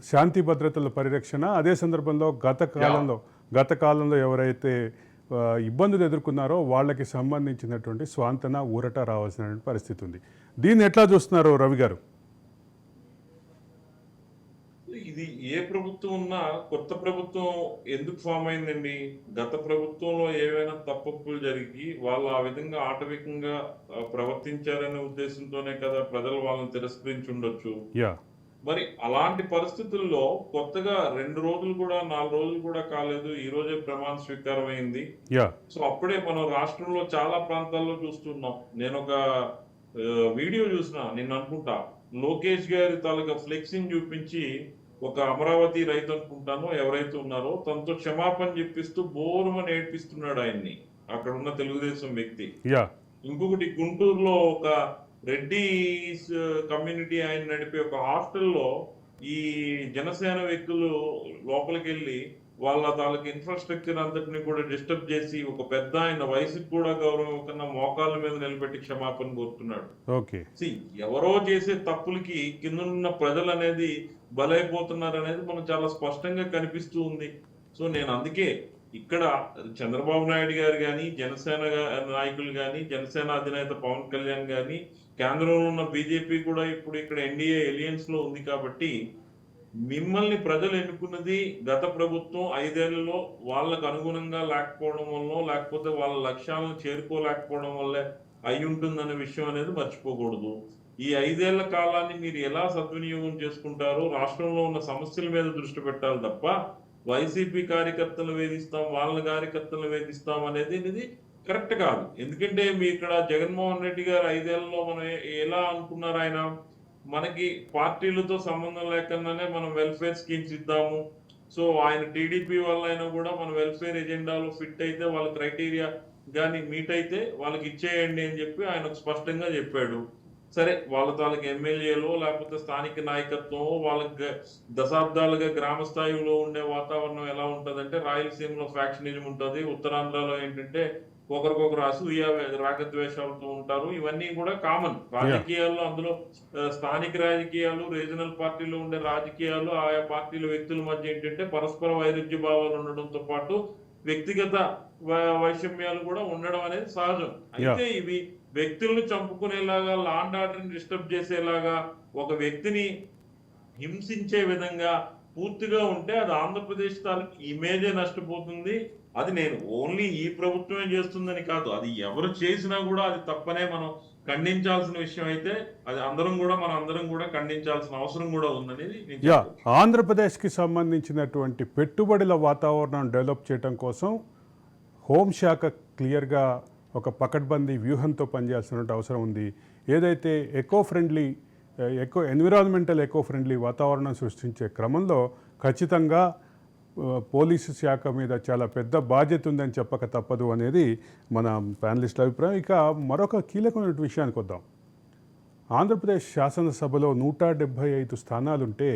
శాంతి భద్రతల పరిరక్షణ. అదే సందర్భంలో గత కాలంలో ఎవరైతే ఇబ్బందులు ఎదుర్కొన్నారో వాళ్ళకి సంబంధించినటువంటి స్వాంతన ఊరట రావాల్సిన పరిస్థితి ఉంది. దీన్ని ఎట్లా చూస్తున్నారు రవి గారు? ఇది ఏ ప్రభుత్వం ఉన్నా కొత్త ప్రభుత్వం ఎందుకు ఫామ్ అయిందండి? గత ప్రభుత్వంలో ఏవైనా తప్పులు జరిగి వాళ్ళు ఆ విధంగా ఆటవికంగా ప్రవర్తించారనే ఉద్దేశంతోనే కదా ప్రజలు వాళ్ళని తిరస్కరించి ఉండొచ్చు. యా మరి అలాంటి పరిస్థితుల్లో కొత్తగా 2 రోజులు కూడా 4 రోజులు కూడా కాలేదు, ఈ రోజే ప్రమాణ స్వీకారం అయింది. యా సో అప్పుడే మనం రాష్ట్రంలో చాలా ప్రాంతాల్లో చూస్తున్నాం. నేను ఒక వీడియో చూసిన నిన్న అనుకుంటా, లోకేష్ గారి తాలూకా ఫ్లెక్సింగ్ చూపించి ఒక అమరావతి రైతు అనుకుంటాను ఎవరైతే ఉన్నారో తనతో క్షమాపణ చెప్పిస్తూ బోరుమని ఏడ్పిస్తున్నాడు ఆయన్ని, అక్కడ ఉన్న తెలుగుదేశం వ్యక్తి. యా ఇంకొకటి గుంటూరులో ఒక రెడ్డి కమ్యూనిటీ ఆయన నడిపే ఒక హాస్టల్లో ఈ జనసేన వ్యక్తులు లోపలికి వెళ్ళి వాళ్ళ తాలూకు ఇన్ఫ్రాస్ట్రక్చర్ అంతటిని కూడా డిస్టర్బ్ చేసి ఒక పెద్ద ఆయన వయసుకు కూడా గౌరవం కన్నా మోకాళ్ళ మీద నిలబెట్టి క్షమాపణ కోరుతున్నాడు. ఓకే ఎవరో చేసే తప్పులకి కిందనున్న ప్రజలు అనేది బలైపోతున్నారు అనేది మనం చాలా స్పష్టంగా కనిపిస్తూ ఉంది. సో నేను అందుకే ఇక్కడ చంద్రబాబు నాయుడు గారు కానీ, జనసేన నాయకులు కానీ, జనసేన అధినేత పవన్ కళ్యాణ్ కానీ, కేంద్రంలో ఉన్న బీజేపీ కూడా ఇప్పుడు ఇక్కడ ఎన్డీఏ ఎలియన్స్ లో ఉంది. కాబట్టి మిమ్మల్ని ప్రజలు ఎన్నుకున్నది గత ప్రభుత్వం 5 ఏళ్లలో వాళ్ళకు అనుగుణంగా లేకపోవడం వల్ల, లేకపోతే వాళ్ళ లక్ష్యాలను చేరుకోలేకపోవడం వల్లే అయి ఉంటుందనే విషయం అనేది మర్చిపోకూడదు. ఈ 5 ఏళ్ల కాలాన్ని మీరు ఎలా సద్వినియోగం చేసుకుంటారో రాష్ట్రంలో ఉన్న సమస్యల మీద దృష్టి పెట్టాలి తప్ప వైసీపీ కార్యకర్తలు వేధిస్తాం, వాళ్ళ కార్యకర్తలు వేధిస్తాం అనేది కరెక్ట్ కాదు. ఎందుకంటే మీ ఇక్కడ జగన్మోహన్ రెడ్డి గారు 5 ఏళ్లలో మనం ఎలా అనుకున్నారు, ఆయన మనకి పార్టీలతో సంబంధం లేకుండానే మనం వెల్ఫేర్ స్కీమ్స్ ఇద్దాము, సో ఆయన టీడీపీ వల్ల అయినా కూడా మన వెల్ఫేర్ ఎజెండాలో ఫిట్ అయితే వాళ్ళ క్రైటీరియా కానీ మీట్ అయితే వాళ్ళకి ఇచ్చేయండి అని చెప్పి ఆయన స్పష్టంగా చెప్పాడు. సరే వాళ్ళ తాలూకు ఎమ్మెల్యేలు లేకపోతే స్థానిక నాయకత్వం వాళ్ళకి దశాబ్దాలుగా గ్రామ స్థాయిలో ఉండే వాతావరణం ఎలా ఉంటుందంటే రాయలసీమలో ఫ్యాక్షనిజం ఉంటుంది, ఉత్తరాంధ్రలో ఏంటంటే ఒకరికొకరు అసూయ రాగద్వేషాలతో ఉంటారు. ఇవన్నీ కూడా కామన్ రాజకీయాల్లో. అందులో స్థానిక రాజకీయాలు, రీజనల్ పార్టీలో ఉండే రాజకీయాలు, ఆయా పార్టీల వ్యక్తుల మధ్య ఏంటంటే పరస్పర వైరుధ్య భావాలు ఉండడంతో పాటు వ్యక్తిగత వైషమ్యాలు కూడా ఉండడం అనేది సహజం. అయితే ఇవి వ్యక్తులను చంపుకునేలాగా, లా అండ్ ఆర్డర్ని డిస్టర్బ్ చేసేలాగా, ఒక వ్యక్తిని హింసించే విధంగా పూర్తిగా ఉంటే అది ఆంధ్రప్రదేశ్ తాలూకు ఇమేజే నష్టపోతుంది. అది నేను ఓన్లీ ఈ ప్రభుత్వమే చేస్తుందని కాదు, అది ఎవరు చేసినా కూడా అది తప్పనే మనం ఖండించాల్సిన విషయం. అయితే అది అందరం కూడా ఖండించాల్సిన అవసరం కూడా ఉందనేది. ఆంధ్రప్రదేశ్కి సంబంధించినటువంటి పెట్టుబడుల వాతావరణం డెవలప్ చేయడం కోసం హోంశాఖ క్లియర్గా ఒక పకడ్బందీ వ్యూహంతో పనిచేయాల్సిన అవసరం ఉంది. ఏదైతే ఎన్విరాన్మెంటల్ ఎకో ఫ్రెండ్లీ వాతావరణం సృష్టించే క్రమంలో ఖచ్చితంగా పోలీసు శాఖ మీద చాలా పెద్ద బాధ్యత ఉందని చెప్పక తప్పదు అనేది మన ప్యానలిస్టుల అభిప్రాయం. ఇక మరొక కీలకమైన విషయానికి వద్దాం. ఆంధ్రప్రదేశ్ శాసనసభలో 175 స్థానాలుంటే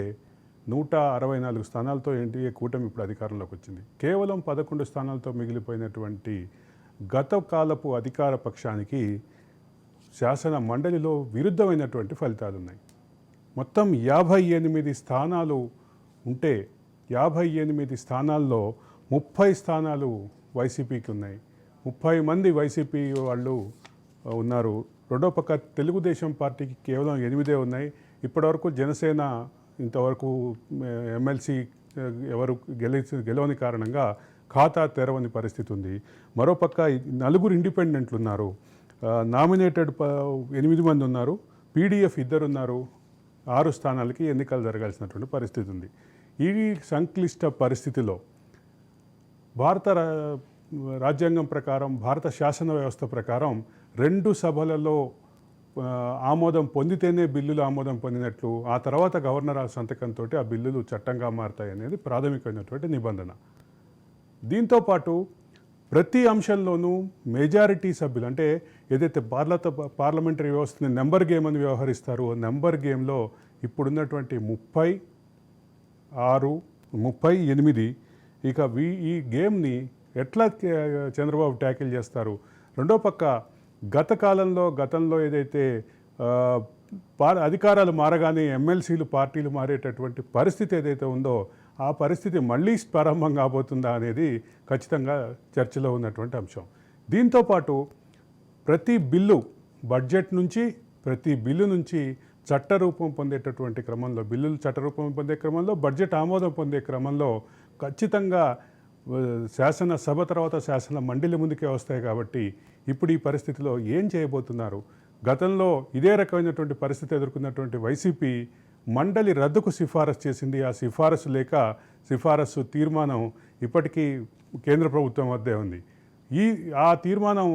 164 స్థానాలతో ఎన్డీఏ కూటమి ఇప్పుడు అధికారంలోకి వచ్చింది. కేవలం 11 స్థానాలతో మిగిలిపోయినటువంటి గత కాలపు అధికార పక్షానికి శాసన మండలిలో విరుద్ధమైనటువంటి ఫలితాలు ఉన్నాయి. మొత్తం 58 స్థానాలు ఉంటే 58 స్థానాల్లో 30 స్థానాలు వైసీపీకి ఉన్నాయి. 30 మంది వైసీపీ వాళ్ళు ఉన్నారు. రెండో పక్క తెలుగుదేశం పార్టీకి కేవలం 8 ఉన్నాయి. ఇప్పటివరకు జనసేన ఇంతవరకు ఎమ్మెల్సీ ఎవరు గెలవని కారణంగా ఖాతా తెరవని పరిస్థితి ఉంది. మరోపక్క 4 ఇండిపెండెంట్లు ఉన్నారు. నామినేటెడ్ 8 మంది ఉన్నారు. పీడీఎఫ్ 2 ఉన్నారు. 6 స్థానాలకి ఎన్నికలు జరగాల్సినటువంటి పరిస్థితి ఉంది. ఈ సంక్లిష్ట పరిస్థితిలో భారత రాజ్యాంగం ప్రకారం, భారత శాసన వ్యవస్థ ప్రకారం 2 సభలలో ఆమోదం పొందితేనే బిల్లులు ఆమోదం పొందినట్లు, ఆ తర్వాత గవర్నర్ సంతకంతో ఆ బిల్లులు చట్టంగా మారతాయి అనేది ప్రాథమికమైనటువంటి నిబంధన. దీంతోపాటు ప్రతి అంశంలోనూ మెజారిటీ సభ్యులు, అంటే ఏదైతే పార్లమెంటరీ వ్యవస్థని నెంబర్ గేమ్ అని వ్యవహరిస్తారో, నెంబర్ గేమ్లో ఇప్పుడున్నటువంటి 38 ఇక ఈ గేమ్ని ఎట్లా చంద్రబాబు ట్యాకిల్ చేస్తారు? రెండో పక్క గతంలో ఏదైతే అధికారాలు మారగానే ఎమ్మెల్సీలు పార్టీలు మారేటటువంటి పరిస్థితి ఏదైతే ఉందో, ఆ పరిస్థితి మళ్ళీ ప్రారంభం కాబోతుందా అనేది ఖచ్చితంగా చర్చలో ఉన్నటువంటి అంశం. దీంతోపాటు ప్రతి బిల్లు, బడ్జెట్ నుంచి ప్రతి బిల్లు నుంచి చట్టరూపం పొందేటటువంటి క్రమంలో, బిల్లులు చట్టరూపం పొందే క్రమంలో, బడ్జెట్ ఆమోదం పొందే క్రమంలో ఖచ్చితంగా శాసనసభ తర్వాత శాసన మండలి ముందుకే వస్తాయి. కాబట్టి ఇప్పుడు ఈ పరిస్థితిలో ఏం చేయబోతున్నారు? గతంలో ఇదే రకమైనటువంటి పరిస్థితి ఎదుర్కొన్నటువంటి వైసీపీ మండలి రద్దుకు సిఫారసు చేసింది. ఆ సిఫారసు తీర్మానం ఇప్పటికీ కేంద్ర ప్రభుత్వం వద్దే ఉంది. ఆ తీర్మానం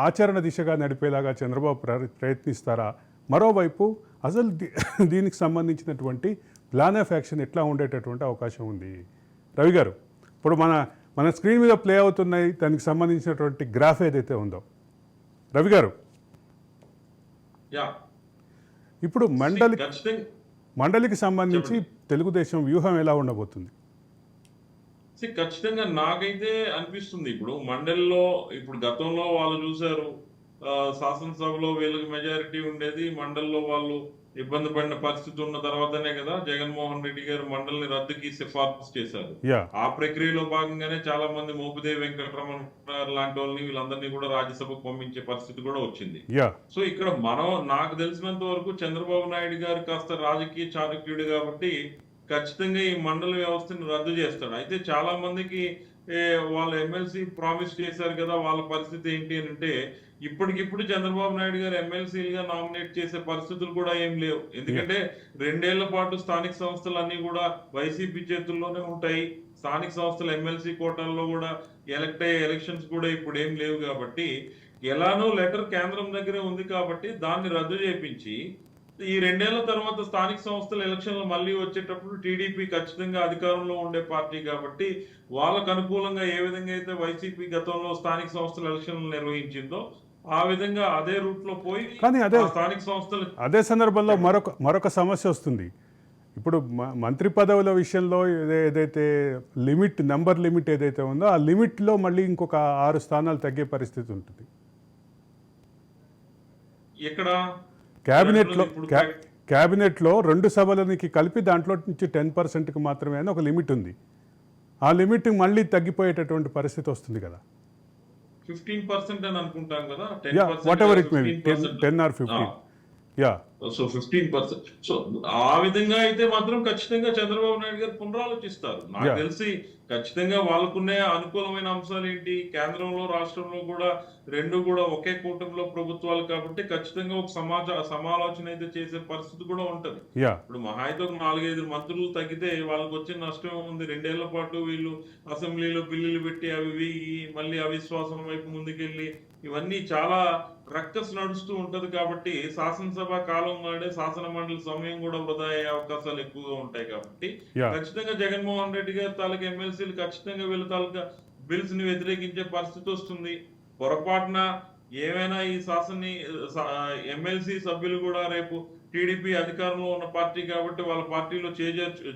ఆచరణ దిశగా నడిపేలాగా చంద్రబాబు ప్రయత్నిస్తారా? మరోవైపు అసలు దీనికి సంబంధించినటువంటి ప్లాన్ ఆఫ్ యాక్షన్ ఎట్లా ఉండేటటువంటి అవకాశం ఉంది? రవి గారు, ఇప్పుడు మన స్క్రీన్ మీద ప్లే అవుతున్నాయి దానికి సంబంధించినటువంటి గ్రాఫ్ ఏదైతే ఉందో, రవి గారు, ఇప్పుడు మండలికి సంబంధించి తెలుగుదేశం వ్యూహం ఎలా ఉండబోతుంది? ఖచ్చితంగా నాకైతే అనిపిస్తుంది, ఇప్పుడు మండలిలో ఇప్పుడు గతంలో వాళ్ళు చూశారు, శాసనసభలో వీళ్ళకి మెజారిటీ ఉండేది, మండలిలో వాళ్ళు ఇబ్బంది పడిన పరిస్థితి ఉన్న తర్వాతనే కదా జగన్మోహన్ రెడ్డి గారు మండలిని రద్దుకి సిఫార్సు చేశారు. ఆ ప్రక్రియలో భాగంగానే చాలా మంది మోపిదేవి వెంకటరమణ లాంటి వాళ్ళని వీళ్ళందరినీ కూడా రాజ్యసభకు పంపించే పరిస్థితి కూడా వచ్చింది. సో ఇక్కడ నాకు తెలిసినంత వరకు చంద్రబాబు నాయుడు గారు కాస్త రాజకీయ చాణక్యుడు కాబట్టి ఖచ్చితంగా ఈ మండలి వ్యవస్థను రద్దు చేస్తాడు. అయితే చాలా మందికి వాళ్ళ ఎమ్మెల్సీ ప్రామిస్ చేశారు కదా, వాళ్ళ పరిస్థితి ఏంటి అని అంటే, ఇప్పటికిప్పుడు చంద్రబాబు నాయుడు గారు ఎమ్మెల్సీలుగా నామినేట్ చేసే పరిస్థితులు కూడా ఏం లేవు. ఎందుకంటే 2 ఏళ్ల పాటు స్థానిక సంస్థలన్నీ కూడా వైసీపీ చేతుల్లోనే ఉంటాయి. స్థానిక సంస్థల ఎమ్మెల్సీ కోటాల్లో కూడా ఎలక్ట్ అయ్యే ఎలక్షన్స్ కూడా ఇప్పుడు ఏం లేవు. కాబట్టి ఎలానో లెటర్ కేంద్రం దగ్గరే ఉంది కాబట్టి దాన్ని రద్దు చేపించి ఈ 2 ఏళ్ల తర్వాత స్థానిక సంస్థల ఎలక్షన్లు మళ్ళీ వచ్చేటప్పుడు టీడీపీ ఖచ్చితంగా అధికారంలో ఉండే పార్టీ కాబట్టి వాళ్ళకు అనుకూలంగా ఏ విధంగా అయితే వైసీపీ గతంలో స్థానిక సంస్థల ఎలక్షన్లు నిర్వహించిందో ఆ విధంగా అదే రూట్ లో పోయి, కానీ స్థానిక సంస్థలు అదే సందర్భంలో మరొక సమస్య వస్తుంది. ఇప్పుడు మంత్రి పదవుల విషయంలో ఏదైతే నెంబర్ లిమిట్ ఏదైతే ఉందో, ఆ లిమిట్లో మళ్ళీ ఇంకొక 6 స్థానాలు తగ్గే పరిస్థితి ఉంటుంది. ఇక్కడ క్యాబినెట్లో 2 సభలకి కలిపి దాంట్లో నుంచి 10%కి మాత్రమే అని ఒక లిమిట్ ఉంది. ఆ లిమిట్ మళ్ళీ తగ్గిపోయేటటువంటి పరిస్థితి వస్తుంది కదా. 15% అని అనుకుంటాం కదా, what ever it may be, 10 or 15. So 15%. So ఆ విధంగా అయితే మాత్రం ఖచ్చితంగా చంద్రబాబు నాయుడు గారు పునరాలోచిస్తారు. నాకు తెలిసి ఖచ్చితంగా వాళ్ళకున్నే అనుకూలమైన అంశాలు ఏంటి, కేంద్రంలో రాష్ట్రంలో కూడా 2 కూడా ఒకే కూటమిలో ప్రభుత్వాలు కాబట్టి ఖచ్చితంగా ఒక సమాలోచన అయితే చేసే పరిస్థితి కూడా ఉంటది. ఇప్పుడు మహా అయితే 4-5 మంత్రులు తగ్గితే వాళ్ళకి వచ్చిన నష్టం ఉంది. 2 ఏళ్ల పాటు వీళ్ళు అసెంబ్లీలో బిల్లులు పెట్టి అవి మళ్ళీ అవిశ్వాసం వైపు ముందుకెళ్ళి ఇవన్నీ చాలా రక్కస్ నడుస్తూ ఉంటది. కాబట్టి శాసనసభ కాలం నాడే శాసన మండలి సమయం కూడా వృధా అయ్యే అవకాశాలు ఎక్కువగా ఉంటాయి. కాబట్టి ఖచ్చితంగా జగన్మోహన్ రెడ్డి గారి తాలూకా ఎమ్మెల్సీలు ఖచ్చితంగా వీళ్ళ తాలూకా బిల్స్ ని వ్యతిరేకించే పరిస్థితి వస్తుంది. పొరపాటున ఏమైనా ఈ ఎమ్మెల్సీ సభ్యులు కూడా రేపు టీడీపీ అధికారంలో ఉన్న పార్టీ కాబట్టి వాళ్ళ పార్టీలో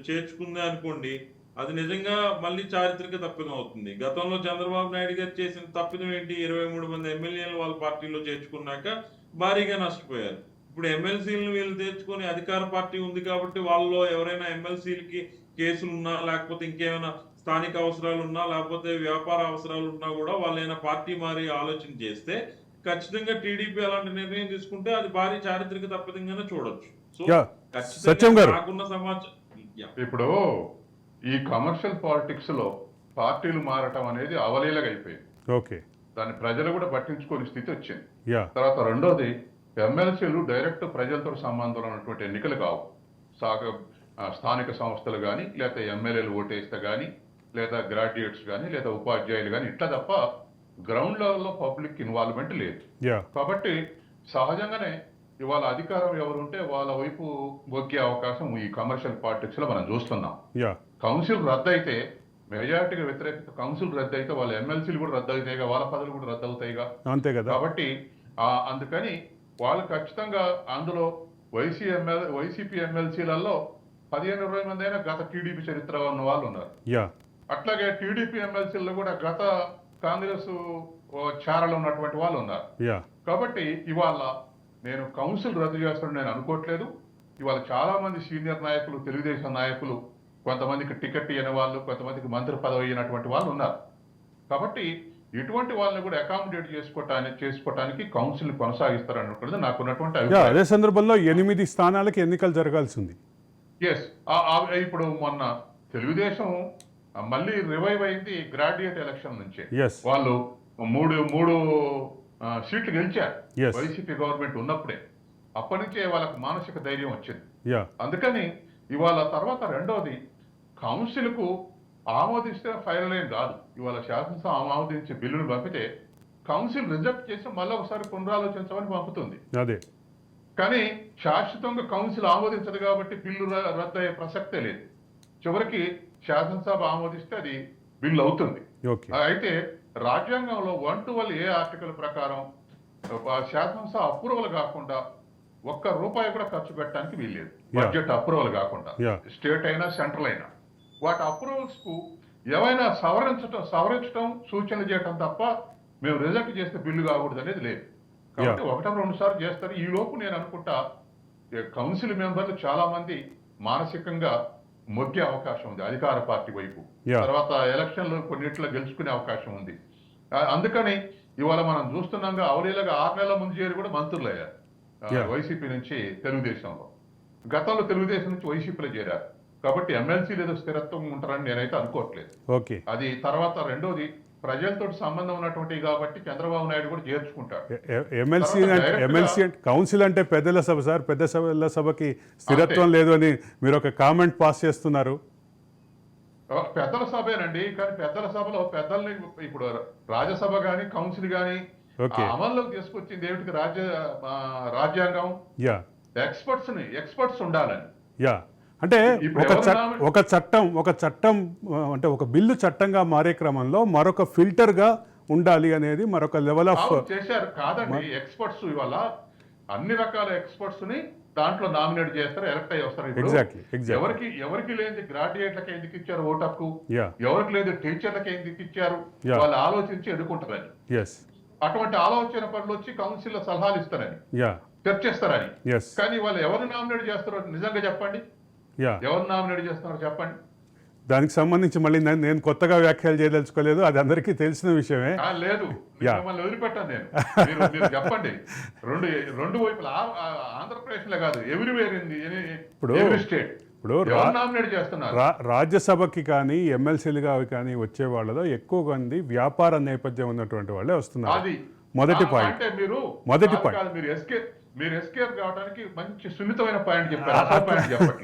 చేర్చుకుందే అనుకోండి, అది నిజంగా మళ్ళీ చారిత్రక తప్పిదం అవుతుంది. గతంలో చంద్రబాబు నాయుడు గారు చేసిన తప్పిదం ఏంటి? 23 మంది ఎమ్మెల్యేలు వాళ్ళ పార్టీలో చేర్చుకున్నాక భారీగా నష్టపోయారు. ఇప్పుడు ఎమ్మెల్సీలను వీళ్ళు తెచ్చుకొని అధికార పార్టీ ఉంది కాబట్టి వాళ్ళలో ఎవరైనా ఎమ్మెల్సీలకి కేసులు ఉన్నా, లేకపోతే ఇంకేమైనా స్థానిక అవసరాలు ఉన్నా, లేకపోతే వ్యాపార అవసరాలు ఉన్నా కూడా వాళ్ళైనా పార్టీ మారి ఆలోచన చేస్తే ఖచ్చితంగా టీడీపీ అలాంటి నిర్ణయం తీసుకుంటే అది భారీ చారిత్రక తప్పిదంగానే చూడొచ్చు. సో సత్యం గారు, నాకున్న సమాచారం ఇప్పుడు ఈ కమర్షియల్ పాలిటిక్స్ లో పార్టీలు మారటం అనేది అవలీలగా అయిపోయింది. ఓకే, దాన్ని ప్రజలు కూడా పట్టించుకునే స్థితి వచ్చింది. యా, తర్వాత రెండోది, ఎమ్మెల్సీలు డైరెక్ట్ ప్రజలతో సంబంధం ఉన్నటువంటి ఎన్నికలు కావు. స్థానిక సంస్థలు కానీ, లేదా ఎమ్మెల్యేలు ఓటేస్తే కానీ, లేదా గ్రాడ్యుయేట్స్ కానీ, లేదా ఉపాధ్యాయులు కానీ, ఇట్లా తప్ప గ్రౌండ్ లెవెల్లో పబ్లిక్ ఇన్వాల్వ్మెంట్ లేదు. యా, కాబట్టి సహజంగానే ఇవాళ అధికారం ఎవరుంటే వాళ్ళ వైపు మొగ్గే అవకాశం ఈ కమర్షియల్ పాలిటిక్స్ లో మనం చూస్తున్నాం. యా, కౌన్సిల్ రద్దు అయితే, మెజారిటీగా వ్యతిరేక కౌన్సిల్ రద్దు అయితే వాళ్ళ ఎమ్మెల్సీలు కూడా రద్దు అవుతాయిగా, వాళ్ళ పదవులు కూడా రద్దు అవుతాయిగా. అంతే కదా. కాబట్టి అందుకని వాళ్ళు ఖచ్చితంగా అందులో వైసీపీ ఎమ్మెల్సీలలో 15-20 మంది అయినా గత టీడీపీ చరిత్ర ఉన్న వాళ్ళు ఉన్నారు. యా, అట్లాగే టీడీపీ ఎమ్మెల్సీల్లో కూడా గత కాంగ్రెస్ చారలు ఉన్నటువంటి వాళ్ళు ఉన్నారు. యా, కాబట్టి ఇవాళ నేను కౌన్సిల్ రద్దు చేస్తానని నేను అనుకోవట్లేదు. ఇవాళ చాలా మంది సీనియర్ నాయకులు, తెలుగుదేశం నాయకులు, కొంతమందికి టికెట్ ఇవ్వని వాళ్ళు, కొంతమందికి మంత్రి పదవి అయినటువంటి వాళ్ళు ఉన్నారు. కాబట్టి ఇటువంటి వాళ్ళని కూడా అకామిడేట్ చేసుకోవటానికి కౌన్సిల్ కొనసాగిస్తారనుకున్నది నాకున్నటువంటి అభిప్రాయం. అదే సందర్భంలో 8 స్థానాలకు ఎన్నికలు జరగాల్సింది. ఎస్, ఇప్పుడు మొన్న తెలుగుదేశం మళ్ళీ రివైవ్ అయింది గ్రాడ్యుయేట్ ఎలక్షన్ నుంచే. వాళ్ళు మూడు సీట్లు గెలిచారు వైసీపీ గవర్నమెంట్ ఉన్నప్పుడే. అప్పటి నుంచే వాళ్ళకు మానసిక ధైర్యం వచ్చింది. అందుకని ఇవాళ తర్వాత రెండోది, కౌన్సిల్ కు ఆమోదిస్తే ఫైనల్ ఏం కాదు. ఇవాళ శాసనసభ ఆమోదించే బిల్లును పంపితే కౌన్సిల్ రిజెక్ట్ చేసి మళ్ళీ ఒకసారి పునరాలోచించమని పంపుతుంది. అదే, కానీ శాశ్వతంగా కౌన్సిల్ ఆమోదించదు కాబట్టి బిల్లు రద్దు అయ్యే ప్రసక్తే లేదు. చివరికి శాసనసభ ఆమోదిస్తే అది బిల్లు అవుతుంది. అయితే రాజ్యాంగంలో 112 ఏ ఆర్టికల్ ప్రకారం శాసనసభ అప్రూవల్ కాకుండా ₹1 కూడా ఖర్చు పెట్టడానికి వీల్లేదు. బడ్జెట్ అప్రూవల్ కాకుండా, స్టేట్ అయినా సెంట్రల్ అయినా వాటి అప్రూవల్స్ కు ఏమైనా సవరించడం సూచనలు చేయటం తప్ప మేము రిజెక్ట్ చేస్తే బిల్లు కాకూడదు అనేది లేదు. కాబట్టి 1-2 సార్లు చేస్తారు. ఈ లోపు నేను అనుకుంటా కౌన్సిల్ మెంబర్లు చాలా మంది మానసికంగా మొగ్గే అవకాశం ఉంది అధికార పార్టీ వైపు. తర్వాత ఎలక్షన్లు కొన్నిట్లో గెలుచుకునే అవకాశం ఉంది. అందుకని ఇవాళ మనం చూస్తున్నాగా అవలీలగా 6 నెలల ముందు చేరి కూడా మంత్రులు అయ్యారు వైసీపీ నుంచి తెలుగుదేశంలో. గతంలో తెలుగుదేశం నుంచి వైసీపీలో చేరారు. కాబట్టి ఎమ్మెల్సీ లేదా స్థిరత్వం ఉంటారని నేనైతే అనుకోవట్లేదు. అది తర్వాత రెండోది, ప్రజలతో సంబంధం ఉన్నటువంటి కాబట్టి చంద్రబాబు నాయుడు కూడా చేర్చుకుంటాడు. ఎమ్మెల్సీ కౌన్సిల్ అంటే పెద్దల సభ సార్, పెద్ద సభకి స్థిరత్వం లేదు అని మీరు ఒక కామెంట్ పాస్ చేస్తున్నారు. పెద్దల సభేనండి, కానీ పెద్దల సభలో పెద్దల్ని ఇప్పుడు రాజ్యసభ గాని కౌన్సిల్ గాని అమల్లోకి తీసుకొచ్చింది ఏమిటి? రాజ్యాంగం ఎక్స్పర్ట్స్ ఉండాలని. అంటే ఒక చట్టం అంటే ఒక బిల్లు చట్టంగా మారే క్రమంలో మరొక ఫిల్టర్ గా ఉండాలి అనేది మరొక లెవెల్ ఆఫ్ చేశారు. కాదండి, ఎక్స్పర్ట్స్ ఇవాళ అన్ని రకాల ఎక్స్పర్ట్స్ ని దాంట్లో నామినేట్ చేస్తారు, ఎలక్ట్ అయ్యి వస్తారు. ఎవరికి లేని గ్రాడ్యుయేట్లకి ఎందుకు ఇచ్చారు ఓటు హక్కు? ఎవరికి లేదు టీచర్లకి ఎందుకు ఇచ్చారు? వాళ్ళు ఆలోచించి ఎన్నుకుంటారని. అటువంటి ఆలోచన పనులు వచ్చి కౌన్సిల్ లో సలహాలు ఇస్తారని, చర్చిస్తారని. కానీ వాళ్ళు ఎవరు నామినేట్ చేస్తారో నిజంగా చెప్పండి, ఎవరు నామినేట్ చేస్తున్నారో చెప్పండి. దానికి సంబంధించి మళ్ళీ నేను కొత్తగా వ్యాఖ్యలు చేయదలుచుకోలేదు, అది అందరికీ తెలిసిన విషయమే. లేదు, మిమ్మల్ని వదిలిపెట్టాను నేను. మీరు చెప్పండి. రెండు వైపులా ఆంధ్రప్రదేశ్ లో కాదు, ఎవ్రీవేర్ ఎవ్రీ స్టేట్ ఇప్పుడు నామినేట్ చేస్తున్నారు. రాజ్యసభకి కానీ ఎమ్మెల్సీలుగా కానీ వచ్చే వాళ్ళలో ఎక్కువ మంది వ్యాపార నేపథ్యం ఉన్నటువంటి వాళ్ళే వస్తున్నారు. అది మొదటి పాయింట్. మీరు ఎస్కేప్ కావడానికి మంచి సున్నితమైన పాయింట్ చెప్పారు.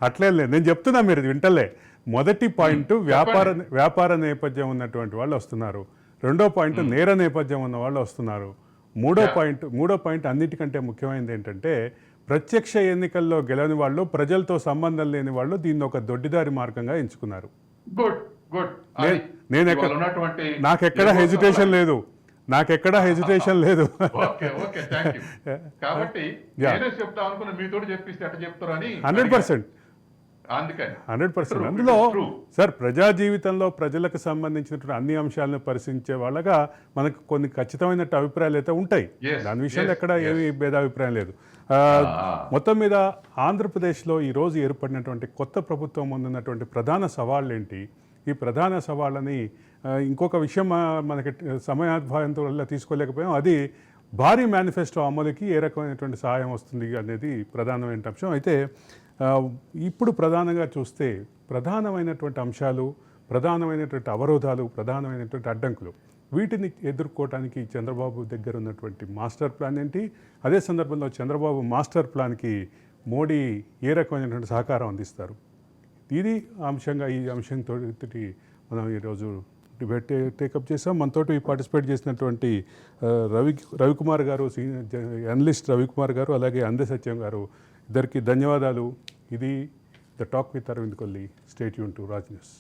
అట్లే లేదు, నేను చెప్తున్నా, మీరు వింటలే. మొదటి పాయింట్ వ్యాపార నేపథ్యం ఉన్నటువంటి వాళ్ళు వస్తున్నారు. రెండో పాయింట్ నేర నేపథ్యం ఉన్న వాళ్ళు వస్తున్నారు. మూడో పాయింట్ అన్నిటికంటే ముఖ్యమైనది ఏంటంటే ప్రత్యక్ష ఎన్నికల్లో గెలవని వాళ్ళు, ప్రజలతో సంబంధం లేని వాళ్ళు దీన్ని ఒక దొడ్డిదారి మార్గంగా ఎంచుకున్నారు. గుడ్. నాకెక్కడ హెజిటేషన్ లేదు. నాకెక్కడా హెజిటేషన్ లేదు. Okay okay thank you. కాబట్టి Yeah. నేనే చెప్తా అనుకున్న మీతోటి చెప్పిస్తే ఎట్ట చెప్తారని 100%. అందుకని 100%. True, అందులో it is true. సార్ ప్రజా జీవితంలో ప్రజలకు సంబంధించినటువంటి అన్ని అంశాలను పరిశీలించే వాళ్ళగా మనకు కొన్ని ఖచ్చితమైన అభిప్రాయాలు అయితే ఉంటాయి. Yes, దాని విషయంలో yes, ఎక్కడ yes. ఏమీ భేదాభిప్రాయం లేదు. మొత్తం మీద ఆంధ్రప్రదేశ్లో ఈరోజు ఏర్పడినటువంటి కొత్త ప్రభుత్వం ముందున్నటువంటి ప్రధాన సవాళ్ళు ఏంటి, ఈ ప్రధాన సవాళ్ళని ఇంకొక విషయం మనకి సమయాద్భాయంతో వల్ల తీసుకోలేకపోయాం, అది భారీ మేనిఫెస్టో అమలుకి ఏ రకమైనటువంటి సహాయం వస్తుంది అనేది ప్రధానమైన అంశం. అయితే ఇప్పుడు ప్రధానంగా చూస్తే ప్రధానమైనటువంటి అంశాలు, ప్రధానమైనటువంటి అవరోధాలు, ప్రధానమైనటువంటి అడ్డంకులు, వీటిని ఎదుర్కోవడానికి చంద్రబాబు దగ్గర ఉన్నటువంటి మాస్టర్ ప్లాన్ ఏంటి, అదే సందర్భంలో చంద్రబాబు మాస్టర్ ప్లాన్కి మోడీ ఏ రకమైనటువంటి సహకారం అందిస్తారు, ఇది అంశంగా ఈ అంశంతో మనం ఈరోజు డిబేట్ టేకప్ చేసాం. మనతోటి పార్టిసిపేట్ చేసినటువంటి రవికుమార్ గారు, అనలిస్ట్ రవికుమార్ గారు, అలాగే అందే సత్యం గారు, ఇద్దరికి ధన్యవాదాలు. ఇది the talk with Aravind Kolli. Stay tune to Raj news.